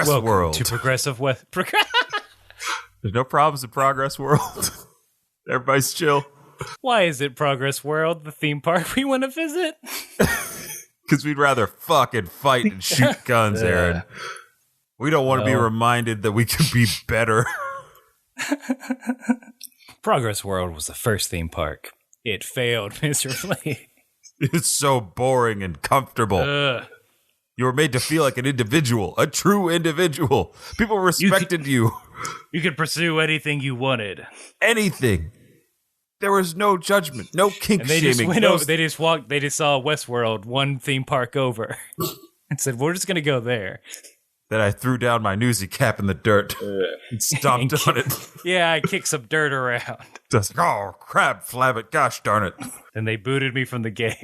Welcome World. to Progressive West. There's no problems in Progress World. Everybody's chill. Why is it Progress World, the theme park we want to visit? Because we'd rather fucking fight and shoot guns, Aaron. We don't want to be reminded that we can be better. Progress World was the first theme park. It failed miserably. It's so boring and comfortable. You were made to feel like an individual, a true individual. People respected you. You could pursue anything you wanted. Anything. There was no judgment, no kink and they shaming. They just saw Westworld one theme park over and said, we're just going to go there. Then I threw down my newsy cap in the dirt and stomped on it. Yeah, I kicked some dirt around. Just like, oh, crab flabbit, gosh darn it. Then they booted me from the game.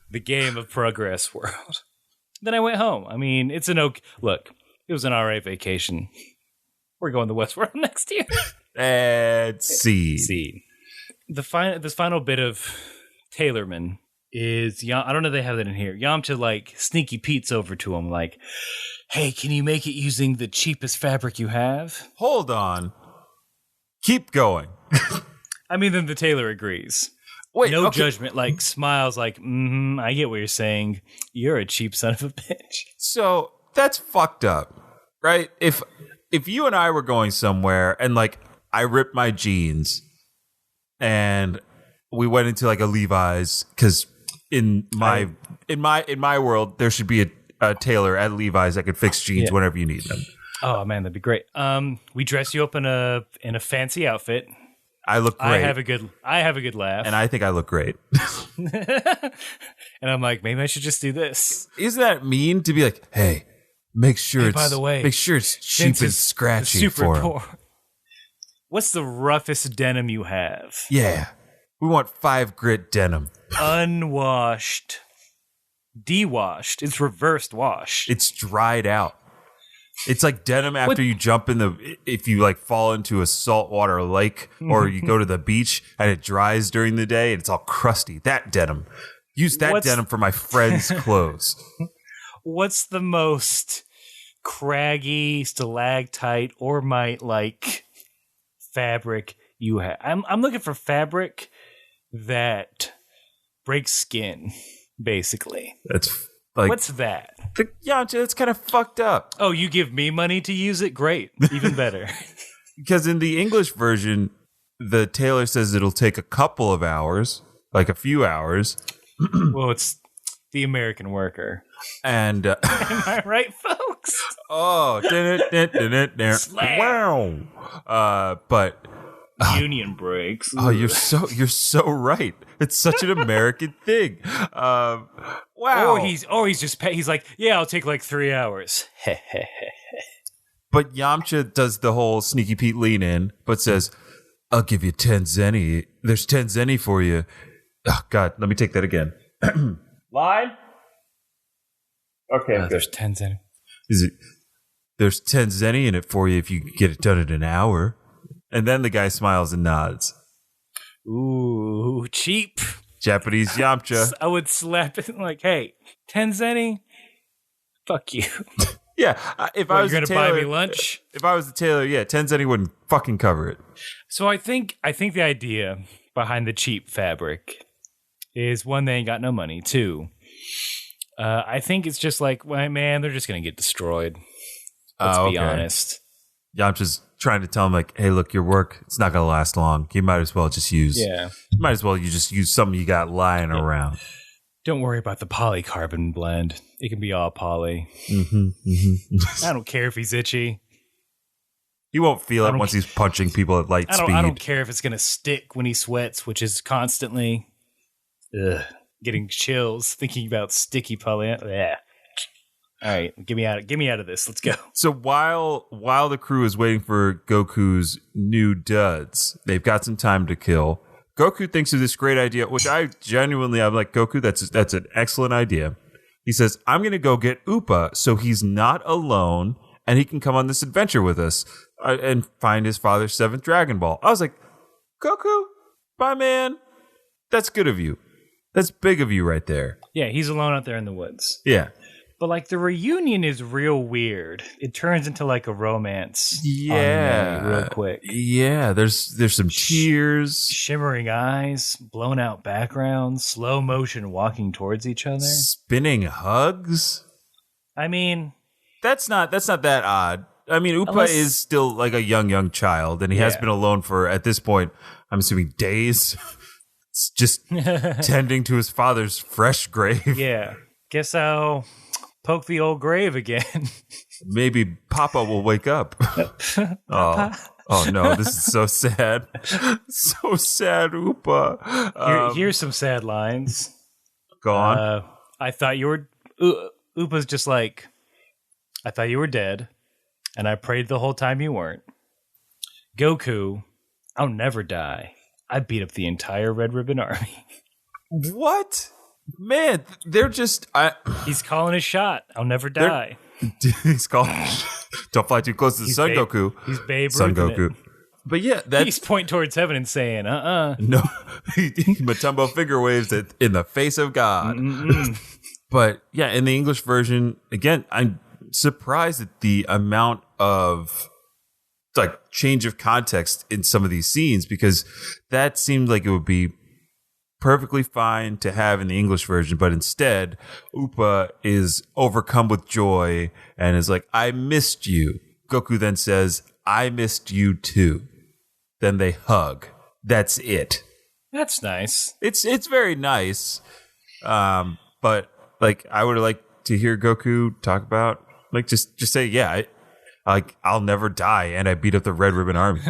The game of Progress World. Then I went home. I mean, it's look, it was an alright vacation. We're going to Westworld next year. And seed. This final bit of Taylorman is I don't know if they have that in here. Yamcha like sneaky Pete's over to him like, hey, can you make it using the cheapest fabric you have? Hold on. Keep going. I mean, then the tailor agrees. Wait, no okay. judgment, like smiles like, I get what you're saying. You're a cheap son of a bitch. So that's fucked up, right? If you and I were going somewhere and like I ripped my jeans and we went into like a Levi's, because in my world there should be a tailor at Levi's that could fix jeans whenever you need them. Oh man, that'd be great. We dress you up in a fancy outfit. I look great. I have a good laugh. And I think I look great. And I'm like, maybe I should just do this. Isn't that mean to be like, hey, make sure by the way, it's cheap and scratchy for him. What's the roughest denim you have? Yeah. We want 5 grit denim. Unwashed. Dewashed. It's reversed wash. It's dried out. It's like denim after you jump if you like fall into a saltwater lake or you go to the beach and it dries during the day and it's all crusty. That denim. Use that denim for my friends' clothes. What's the most craggy, stalactite, or like fabric you have. I'm looking for fabric that breaks skin, basically. That's like What's that? Yamcha, it's kind of fucked up. Oh, you give me money to use it? Great. Even better. Because in the English version, the tailor says it'll take a couple of hours, like a few hours. Well, it's the American worker. And am I right, folks? oh, wow. But union breaks. Oh, you're so right. It's such an American thing. Wow. He's like, yeah, I'll take like 3 hours. But Yamcha does the whole sneaky Pete lean in, but says, I'll give you 10 zenny. There's 10 zenny for you. Oh, God, let me take that again. Line? Okay. There's 10 zenny. There's 10 zenny in it for you if you get it done in an hour. And then the guy smiles and nods. Ooh, cheap. Japanese Yamcha. I would slap it like, hey, 10 zenny? Fuck you. Yeah, if I was you're gonna buy me lunch? If I was the tailor, yeah, 10 zenny wouldn't fucking cover it. So I think the idea behind the cheap fabric is one, they ain't got no money. Two, I think it's just like, well, man, they're just gonna get destroyed. Let's be honest. Yamcha's trying to tell him, like, hey, look, your work, it's not gonna last long. You might as well just use something you got lying around. Don't worry about the polycarbon blend. It can be all poly. I don't care if he's itchy. He won't feel it once he's punching people at light speed. I don't care if it's going to stick when he sweats, which is constantly getting chills thinking about sticky poly. Yeah. All right, get me out of this. Let's go. So while the crew is waiting for Goku's new duds, they've got some time to kill. Goku thinks of this great idea, which I'm like, Goku, that's an excellent idea. He says, I'm going to go get Upa so he's not alone and he can come on this adventure with us and find his father's 7th Dragon Ball. I was like, Goku, bye, man. That's good of you. That's big of you right there. Yeah, he's alone out there in the woods. Yeah. But, like, the reunion is real weird. It turns into, like, a romance. Yeah. Real quick. Yeah, there's some tears. Shimmering eyes, blown out backgrounds, slow motion walking towards each other. Spinning hugs. I mean... That's not that odd. I mean, Upa is still, like, a young child, and he has been alone for, at this point, I'm assuming days. It's just tending to his father's fresh grave. Yeah. Guess I'll... poke the old grave again. Maybe Papa will wake up. Oh no, this is so sad. So sad, Upa. Here's some sad lines. Go on. I thought you were... Upa's just like, I thought you were dead, and I prayed the whole time you weren't. Goku, I'll never die. I beat up the entire Red Ribbon Army. What? Man, they're just... He's calling his shot. I'll never die. He's calling... Don't fly too close to the Son Goku. He's Babe Son Ruth Goku. But yeah, that's... He's pointing towards heaven and saying, No. Matumbo finger waves it in the face of God. But yeah, in the English version, again, I'm surprised at the amount of like change of context in some of these scenes, because that seemed like it would be perfectly fine to have in the English version, but instead Upa is overcome with joy and is like, I missed you. Goku then says, I missed you too. Then they hug. That's it. That's nice. It's very nice. But like, I would like to hear Goku talk about, like, just say, yeah, I'll never die, and I beat up the Red Ribbon Army.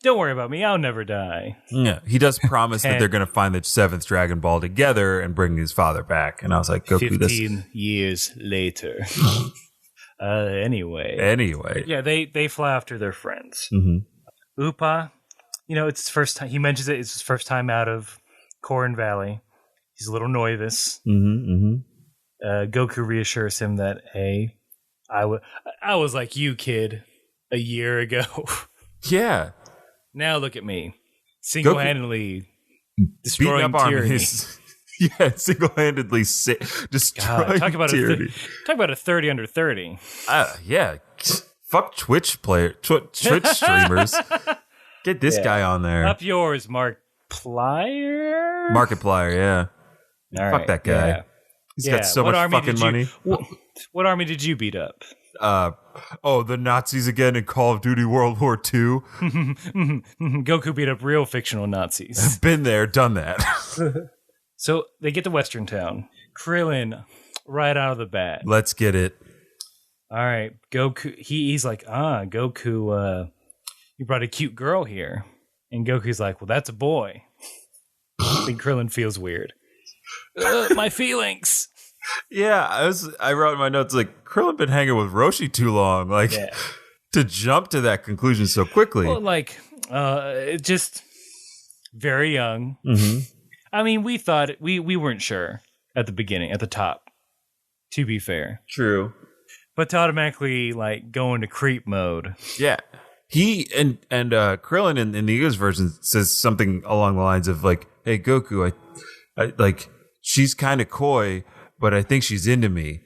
Don't worry about me. I'll never die. Yeah, he does promise that they're going to find the 7th Dragon Ball together and bring his father back. And I was like, Goku, 15 years later. Anyway. Yeah, they fly after their friends. Mm-hmm. Upa, it's his first time. He mentions it's his first time out of Corrin Valley. He's a little nervous. Goku reassures him that, hey, I was like you, kid, a year ago. Yeah. Now look at me, single-handedly destroying up tyranny. Armies. Yeah, single-handedly destroying tyranny. Talk about a 30 under 30. Yeah. Fuck Twitch streamers. Get this guy on there. Up yours, Markiplier. Markiplier, yeah. All Fuck right, that guy. yeah. He's got so much fucking money. What army did you beat up? The Nazis again in Call of Duty World War II. Goku beat up real fictional Nazis. Been there, done that. So they get to Western Town. Krillin, right out of the bat. Let's get it. All right, Goku. He's like, Goku, you brought a cute girl here. And Goku's like, well, that's a boy. I think Krillin feels weird. My feelings. Yeah, I wrote in my notes, like, Krillin been hanging with Roshi too long. Like, to jump to that conclusion so quickly. Well, like, just very young. Mm-hmm. I mean, we thought, we weren't sure at the beginning, at the top, to be fair. True. But to automatically, like, go into creep mode. Yeah. He and Krillin in the English version says something along the lines of, like, hey, Goku, I like, she's kind of coy, but I think she's into me.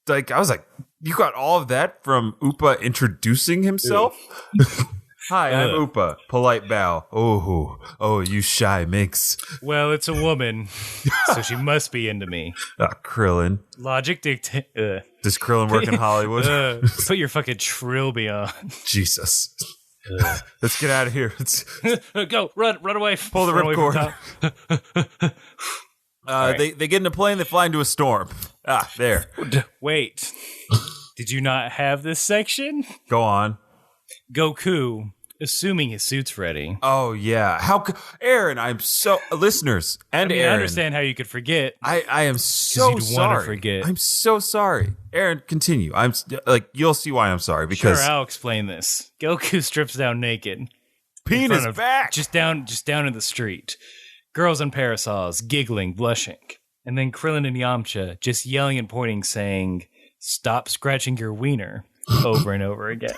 Like, I was like, you got all of that from Upa introducing himself? Hi, I'm Upa. Polite bow. Oh, you shy minx. Well, it's a woman, so she must be into me. Krillin. Logic dictate. Does Krillin work in Hollywood? Put your fucking trilby on. Jesus. Let's get out of here. Go, run away. Pull the ripcord. Right. They get in a plane, they fly into a storm. There. Wait. Did you not have this section? Go on. Goku, assuming his suit's ready. Oh, yeah. Aaron, I'm so... Listeners and Aaron. I understand how you could forget. I am so you'd sorry. Want to forget. I'm so sorry. Aaron, continue. I'm like, you'll see why I'm sorry. Because sure, I'll explain this. Goku strips down naked. Penis back. Just down in the street. Girls on parasols, giggling, blushing. And then Krillin and Yamcha just yelling and pointing, saying, stop scratching your wiener, over and over again.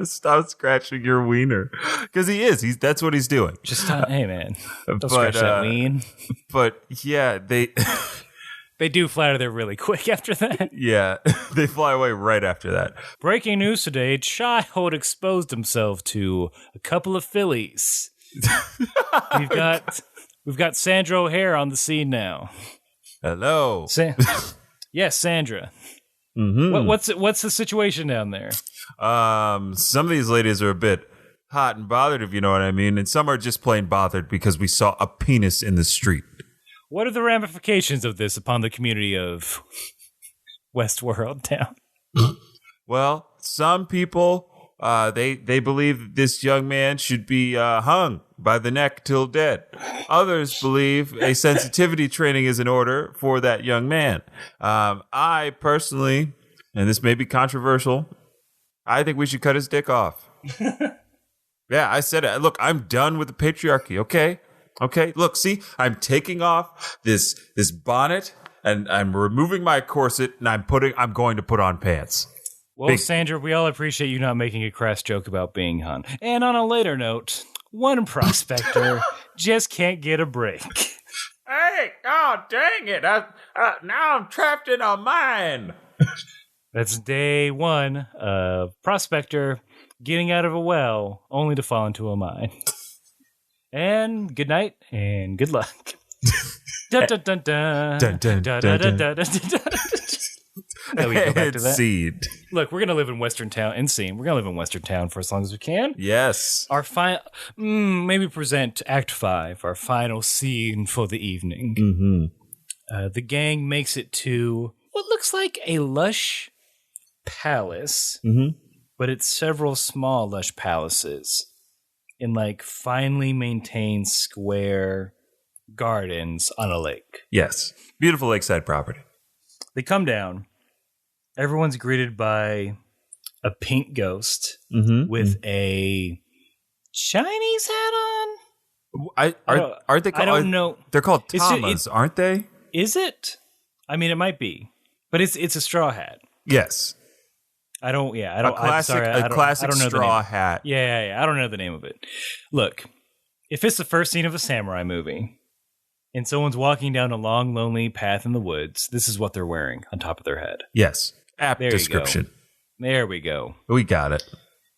Stop scratching your wiener. Because that's what he's doing. Just hey, man, don't scratch that ween. But, yeah, They do fly out of there really quick after that. Yeah, they fly away right after that. Breaking news today, Child exposed himself to a couple of fillies. We've got Sandra O'Hare on the scene now. Hello. Yes, Sandra. Mm-hmm. What's the situation down there? Some of these ladies are a bit hot and bothered, if you know what I mean, and some are just plain bothered because we saw a penis in the street. What are the ramifications of this upon the community of Westworld Town? Well, some people they believe this young man should be hung by the neck till dead. Others believe a sensitivity training is in order for that young man. I personally, and this may be controversial, I think we should cut his dick off. Yeah, I said it. Look, I'm done with the patriarchy, okay? Okay, look, see, I'm taking off this bonnet and I'm removing my corset and I'm going to put on pants. Well, Sandra, we all appreciate you not making a crass joke about being hung. And on a later note, one prospector just can't get a break. Hey, oh, dang it. Now I'm trapped in a mine. That's day one of prospector getting out of a well only to fall into a mine. And good night and good luck. Dun, dun, dun, dun. Dun, dun, dun, dun, dun, dun, dun, dun. Yeah, we go back to that. Seed. Look, we're gonna live in Western Town and scene. We're gonna live in Western Town for as long as we can. Yes. Our final, maybe present Act 5, our final scene for the evening. Mm-hmm. The gang makes it to what looks like a lush palace, but it's several small lush palaces in like finely maintained square gardens on a lake. Yes. Beautiful lakeside property. They come down. Everyone's greeted by a pink ghost with a Chinese hat on. Aren't they called? I don't know. They're called tamas, aren't they? Is it? I mean, it might be, but it's a straw hat. Yes. I don't know classic straw hat. Yeah. I don't know the name of it. Look, if it's the first scene of a samurai movie and someone's walking down a long, lonely path in the woods, this is what they're wearing on top of their head. Yes. Apt there description. There we go. We got it.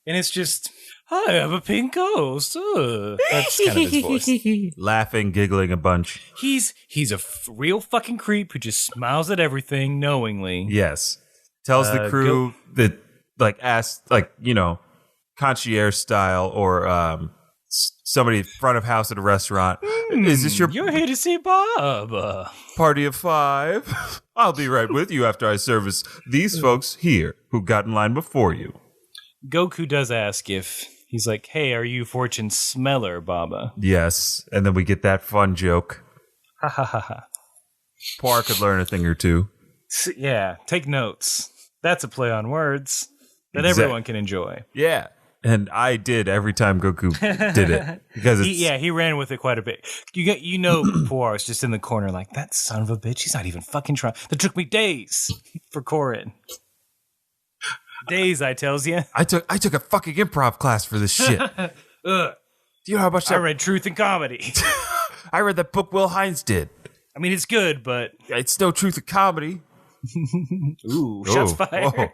And it's just, I have a pink ghost. That's kind of his voice. Laughing, giggling a bunch. He's a real fucking creep who just smiles at everything knowingly. Yes. Tells the crew that, like, asks, like, you know, concierge style or somebody front of house at a restaurant. Is this your... You're here to see Bob. Party of 5? I'll be right with you after I service these folks here who got in line before you. Goku does ask if... He's like, hey, are you fortune smeller, Baba? Yes. And then we get that fun joke. Ha ha ha ha. Poir could learn a thing or two. Yeah, take notes. That's a play on words that everyone can enjoy. Yeah. And I did every time Goku did it. Because he ran with it quite a bit. You know Poir is just in the corner like, that son of a bitch, he's not even fucking trying. That took me days for Korin. Days, I tells you. I took a fucking improv class for this shit. Ugh. Do you know how much I read Truth and Comedy. I read that book Will Hines did. I mean, it's good, but... It's no truth in comedy. Ooh, shots fired.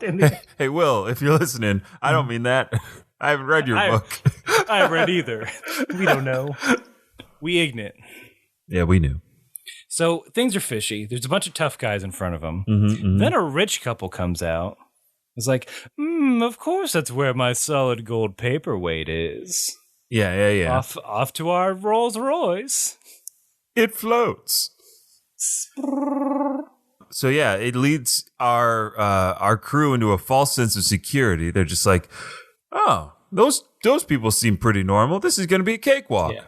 Hey, Will, if you're listening, I don't mean that. I haven't read your book. I haven't read either. We don't know. We ignorant. Yeah, we knew. So things are fishy. There's a bunch of tough guys in front of them. Then a rich couple comes out. It's like, of course that's where my solid gold paperweight is. Yeah. Off to our Rolls Royce. It floats. So yeah, it leads our crew into a false sense of security. They're just like, oh, those people seem pretty normal. This is going to be a cakewalk. Yeah.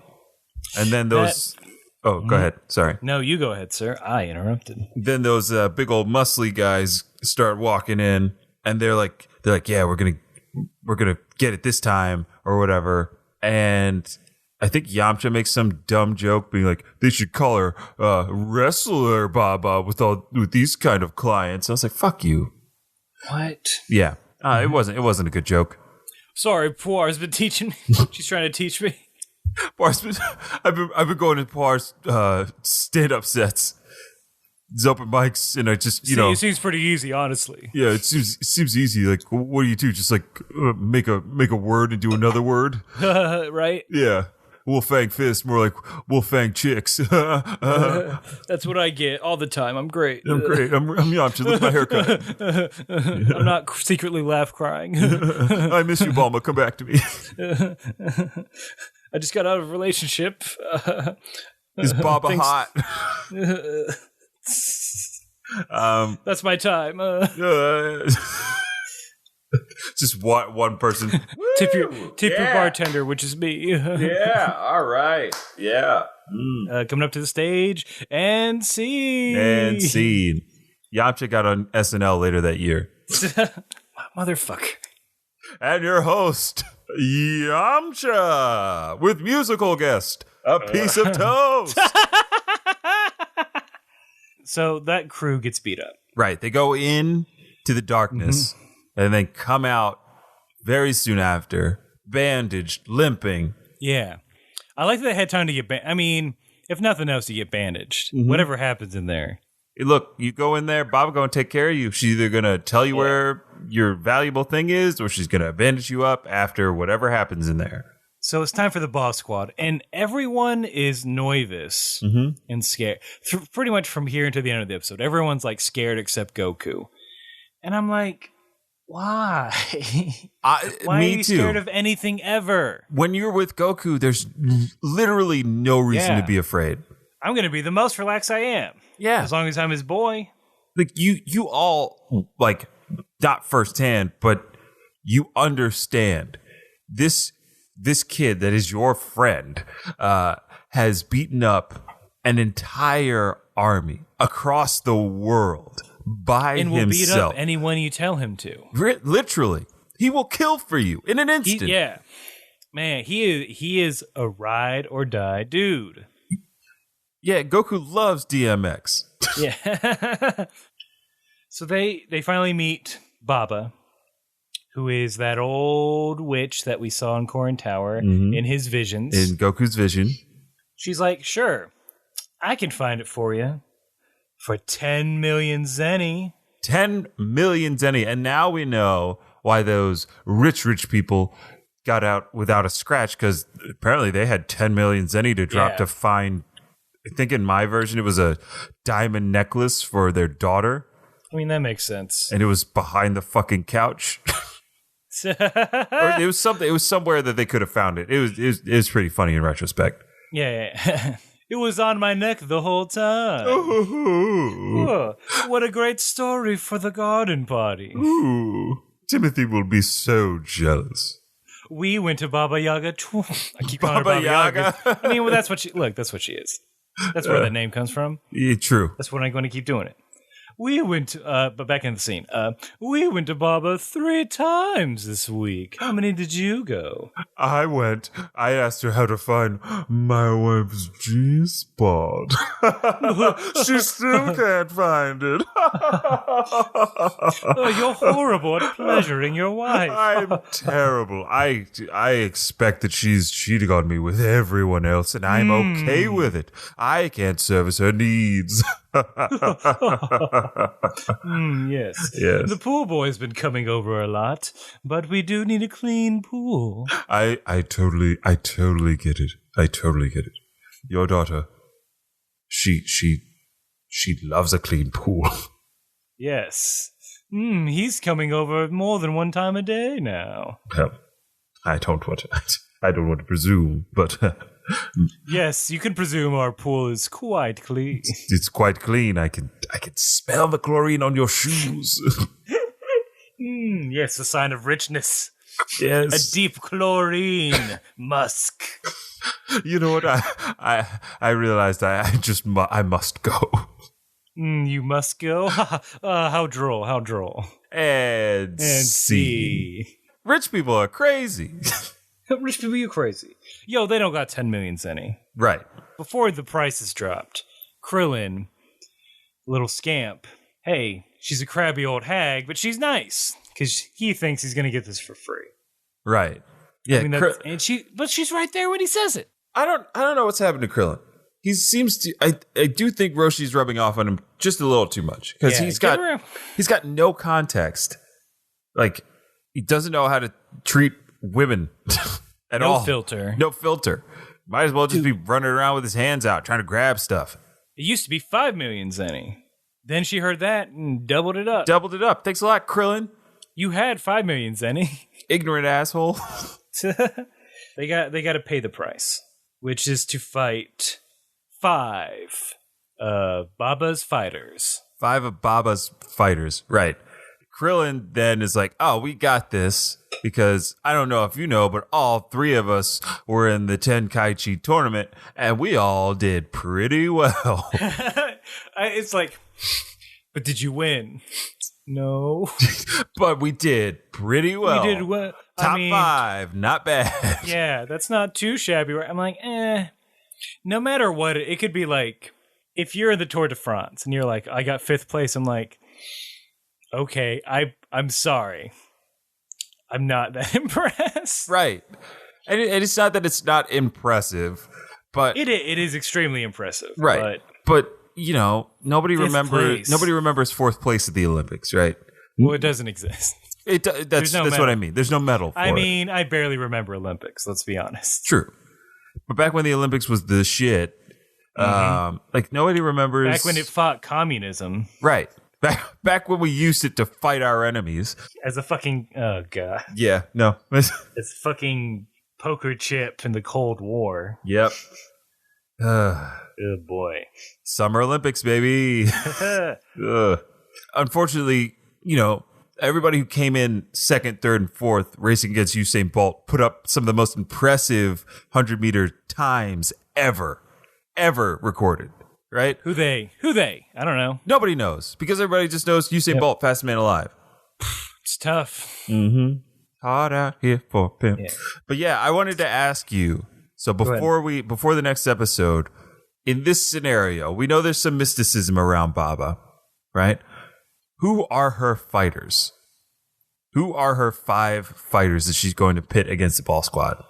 And then those... go ahead. Sorry. No, you go ahead, sir. I interrupted. Then those big old muscly guys start walking in, and they're like, yeah, we're gonna get it this time or whatever. And I think Yamcha makes some dumb joke, being like, they should call her wrestler Baba with these kind of clients. I was like, fuck you. What? Yeah. It wasn't a good joke. Sorry, Poir's been teaching me. She's trying to teach me. I've been going to Poir's stand-up sets, his open mics, and I just it seems pretty easy, honestly. Yeah, it seems easy. Like, what do you do? Just like make a word and do another word, right? Yeah. Wolfang fist, more like Wolfang chicks. That's what I get all the time. I'm great. I'm great. I'm Yamcha. Look at my haircut. I'm not secretly laugh crying. I miss you, Bulma. Come back to me. I just got out of a relationship. Is Baba hot? That's my time. Just one person. Tip your bartender, which is me. Yeah, all right. Yeah. Coming up to the stage and scene. Yamcha got on SNL later that year. Motherfucker. And your host, Yamcha, with musical guest, a piece of toast. So that crew gets beat up. Right. They go in to the darkness and then come out very soon after, bandaged, limping. Yeah. I like that they had time to get I mean, if nothing else, to get bandaged. Whatever happens in there. Hey, look, you go in there, Baba going to take care of you. She's either going to tell you where your valuable thing is, or she's going to bandage you up after whatever happens in there. So it's time for the boss squad, and everyone is nervous and scared. Pretty much from here until the end of the episode, everyone's like scared except Goku. And I'm like, why? Why are you scared of anything ever? When you're with Goku, there's literally no reason to be afraid. I'm going to be the most relaxed I am. Yeah. As long as I'm his boy. Like, you all, like, not firsthand, but you understand this kid that is your friend has beaten up an entire army across the world by himself. And will beat up anyone you tell him to. Literally. He will kill for you in an instant. Man, he is a ride or die dude. Yeah, Goku loves DMX. Yeah. So they finally meet Baba, who is that old witch that we saw in Korin Tower in his visions. In Goku's vision. She's like, sure, I can find it for you for 10 million zenny. 10 million zenny. And now we know why those rich people got out without a scratch, because apparently they had 10 million zenny to drop to find, I think in my version, it was a diamond necklace for their daughter. I mean, that makes sense. And it was behind the fucking couch. Or it was something. It was somewhere that they could have found it. It was pretty funny in retrospect. Yeah. It was on my neck the whole time. Oh, what a great story for the garden party. Ooh, Timothy will be so jealous. We went to Baba Yaga. I keep calling her Baba Yaga. I mean, well, that's what she is. That's where that name comes from. Yeah, true. That's when I'm going to keep doing it. We went, but back in the scene. We went to Baba 3 times this week. How many did you go? I went. I asked her how to find my wife's G-spot. She still can't find it. Oh, you're horrible at pleasuring your wife. I'm terrible. I expect that she's cheating on me with everyone else, and I'm okay with it. I can't service her needs. Yes. The pool boy's been coming over a lot, but we do need a clean pool. I totally get it. I totally get it. Your daughter, she loves a clean pool. Yes. He's coming over more than one time a day now. Well, I don't want to presume, but yes, you can presume our pool is quite clean. It's quite clean. I can smell the chlorine on your shoes. Yes, a sign of richness. Yes, a deep chlorine musk. You know what? I realized I must go. You must go. How droll! How droll! And see. Rich people are crazy. Rich people, you crazy. Yo, they don't got 10 million zenny. Right. Before the prices dropped, Krillin, little scamp, hey, she's a crabby old hag, but she's nice, because he thinks he's going to get this for free. Right. Yeah. I mean, but she's right there when he says it. I don't know what's happened to Krillin. He seems to. I do think Roshi's rubbing off on him just a little too much, because he's got no context. Like, he doesn't know how to treat women at all. No filter. Might as well just be running around with his hands out trying to grab stuff. It used to be 5 million zenny. Then she heard that and doubled it up. Thanks a lot, Krillin. You had 5 million zenny. Ignorant asshole. They got to pay the price, which is to fight 5 Baba's fighters. 5 of Baba's fighters, right. Krillin then is like, oh, we got this, because I don't know if you know, but all 3 of us were in the Tenkaichi tournament, and we all did pretty well. It's like, but did you win? No. But we did pretty well. We did well. Top 5, not bad. Yeah, that's not too shabby. I'm like, no matter what, it could be like, if you're in the Tour de France, and you're like, I got 5th place, I'm like, okay, I'm sorry. I'm not that impressed. Right. And it's not that it's not impressive, but it is extremely impressive. Right. But you know, nobody remembers 4th place at the Olympics, right? Well, it doesn't exist. That's what I mean. There's no medal for it. I barely remember Olympics, let's be honest. True. But back when the Olympics was the shit, like nobody remembers. Back when it fought communism. Right. Back when we used it to fight our enemies. As a fucking, oh god. Yeah, no. It's fucking poker chip in the Cold War. Yep. Oh boy. Summer Olympics, baby. Unfortunately, you know, everybody who came in 2nd, 3rd, and 4th racing against Usain Bolt put up some of the most impressive 100-meter times ever recorded. Right? Who they? I don't know. Nobody knows, because everybody just knows Usain Bolt, fastest man alive. It's tough. Mm-hmm. Hard out here for pimp. Yeah. But yeah, I wanted to ask you. So before the next episode, in this scenario, we know there's some mysticism around Baba, right? Who are her fighters? Who are her 5 fighters that she's going to pit against the Ball Squad?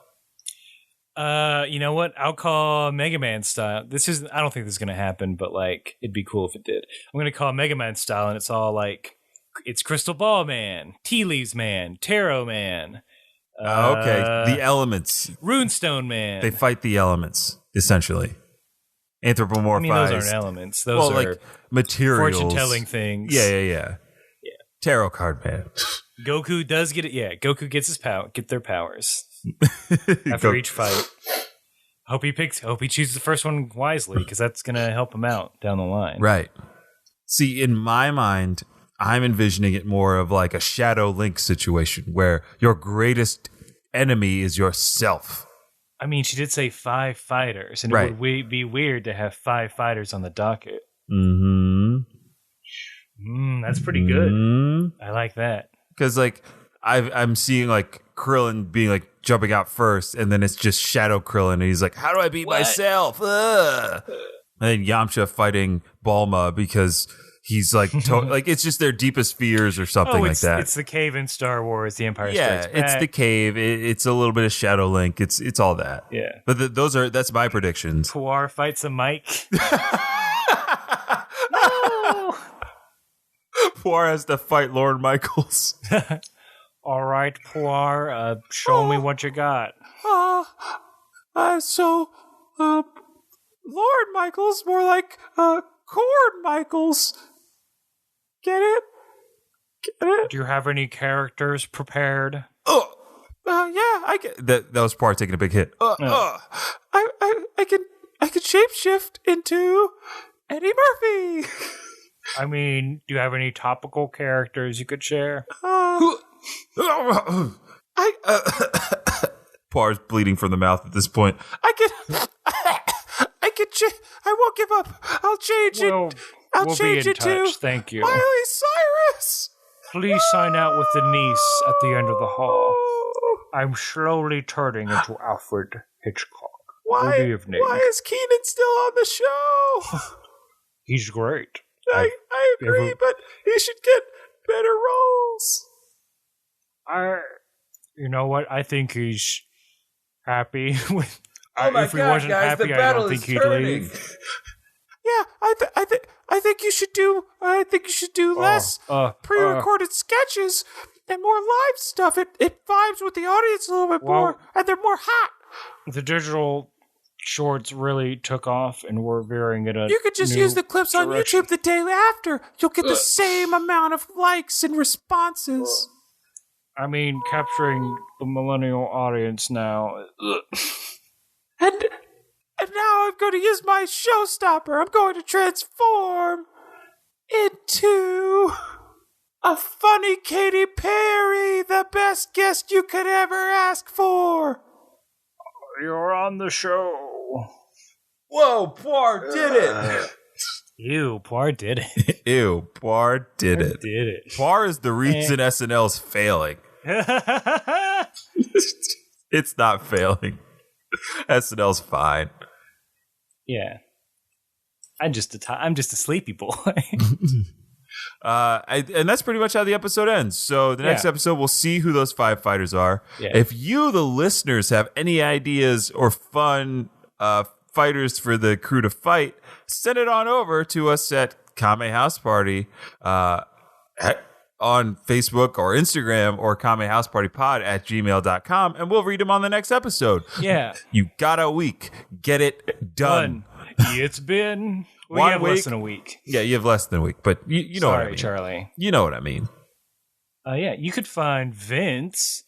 You know what? I'll call Mega Man style. I don't think this is going to happen, but like, it'd be cool if it did. I'm going to call Mega Man style, and it's all like It's Crystal Ball Man, Tea Leaves Man, Tarot Man. Okay, the elements. Runestone Man. They fight the elements, essentially. Anthropomorphized. I mean, those aren't elements. Those are like materials. fortune-telling things. Yeah. Tarot card man. Goku does get it. Yeah, Goku gets get their powers after each fight. Hope he chooses the first one wisely, because that's gonna help him out down the line. Right. See, in my mind, I'm envisioning it more of like a Shadow Link situation where your greatest enemy is yourself. I mean, she did say 5 fighters, and it would be weird to have 5 fighters on the docket. That's pretty good. I like that. Because like I'm seeing like Krillin being like jumping out first, and then it's just Shadow Krillin, and he's like, "How do I beat myself?" Ugh. And then Yamcha fighting Bulma because he's like, like it's just their deepest fears or something like that. It's the cave in Star Wars, The Empire Strikes Back. It's the cave. It's a little bit of Shadow Link. It's all that. Yeah. But that's my predictions. Puar fights a Mike. No. Puar has to fight Lord Michaels. All right, Puar, show me what you got. Lord Michaels, more like Cord Michaels. Get it? Do you have any characters prepared? Yeah, I get that. That was Puar taking a big hit. I can shapeshift into Eddie Murphy. I mean, do you have any topical characters you could share? Puar's bleeding from the mouth at this point. I won't give up. I'll change it. I'll change it to Thank you. Miley Cyrus. Please sign out with the niece at the end of the hall. I'm slowly turning into Alfred Hitchcock. Good evening. Why is Keenan still on the show? He's great. I agree, but he should get better roles. You know what? I think he's happy with. If he wasn't guys, happy, I don't think he'd leave. Yeah, I think you should do. I think you should do less pre-recorded sketches and more live stuff. It vibes with the audience a little bit more, and they're more hot. The digital shorts really took off, and we're veering in a. You could just use the clips on YouTube the day after. You'll get the same amount of likes and responses. I mean, capturing the millennial audience now. And now I'm going to use my showstopper. I'm going to transform into a funny Katy Perry, the best guest you could ever ask for. You're on the show. Whoa, Puar did it. Ew, Puar did it. Ew, Puar did it. Puar is the reason SNL's failing. It's not failing. SNL's fine. Yeah. I'm just a sleepy boy. And that's pretty much how the episode ends. So the next episode, we'll see who those 5 fighters are. Yeah. If you, the listeners, have any ideas or fun fighters for the crew to fight, send it on over to us at Kame House Party on Facebook or Instagram or kamehousepartypod@gmail.com, and we'll read them on the next episode. Yeah. You got a week. Get it done. It's been... We have less than a week. Yeah, you have less than a week, but you know what I mean. Sorry, Charlie. You know what I mean. You could find Vince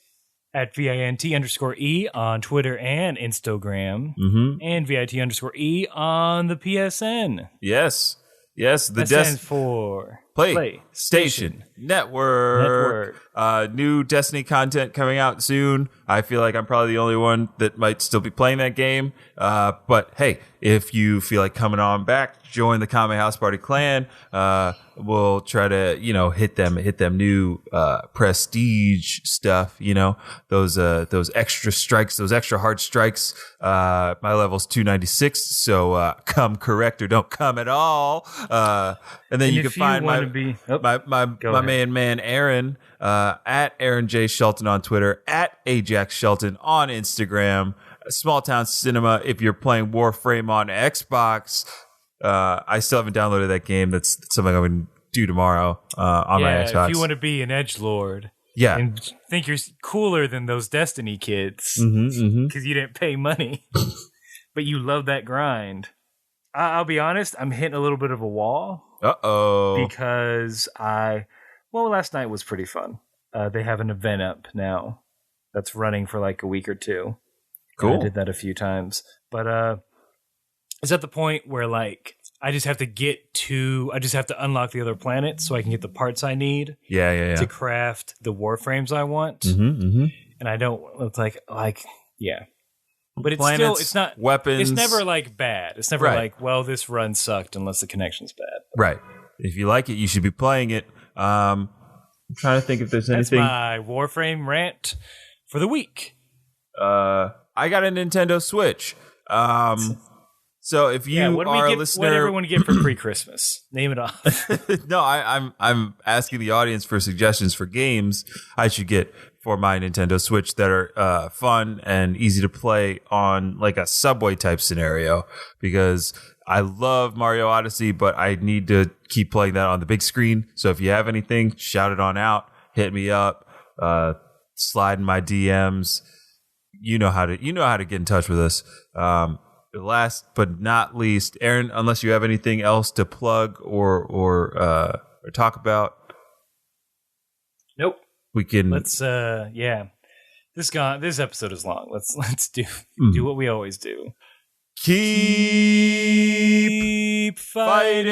at VINT_E on Twitter and Instagram, and VIT_E on the PSN. Yes. The stands for PlayStation Network. New Destiny content coming out soon. I feel like I'm probably the only one that might still be playing that game. But hey, if you feel like coming on back, join the Kame House Party clan. We'll try to, hit them new prestige stuff, those extra strikes, those extra hard strikes. My level's 296, so come correct or don't come at all. And then you can find my man Aaron at Aaron J. Shelton on Twitter, at Ajax Shelton on Instagram. Small Town Cinema if you're playing Warframe on Xbox. I still haven't downloaded that game. That's something I've been do tomorrow on my Xbox. If you want to be an edgelord. Yeah. And think you're cooler than those Destiny kids because you didn't pay money, but you love that grind. I'll be honest, I'm hitting a little bit of a wall. Because last night was pretty fun. They have an event up now that's running for like a week or two. Cool. I did that a few times. But it's at the point where like I just have to unlock the other planets so I can get the parts I need to craft the warframes I want. And I don't, it's like, yeah. But it's planets, still, it's not, weapons. It's never like bad. It's never like, well, this run sucked unless the connection's bad. Right. If you like it, you should be playing it. I'm trying to think if there's anything. That's my Warframe rant for the week. I got a Nintendo Switch. So if you are a listener, what everyone get for pre-Christmas? Name it off. No, I'm asking the audience for suggestions for games I should get for my Nintendo Switch that are fun and easy to play on like a subway type scenario, because I love Mario Odyssey, but I need to keep playing that on the big screen. So if you have anything, shout it on out. Hit me up. Slide in my DMs. You know how to get in touch with us. Last but not least, Aaron, unless you have anything else to plug or talk about. Nope. We can. Let's This episode is long. Let's do what we always do. Keep fighting.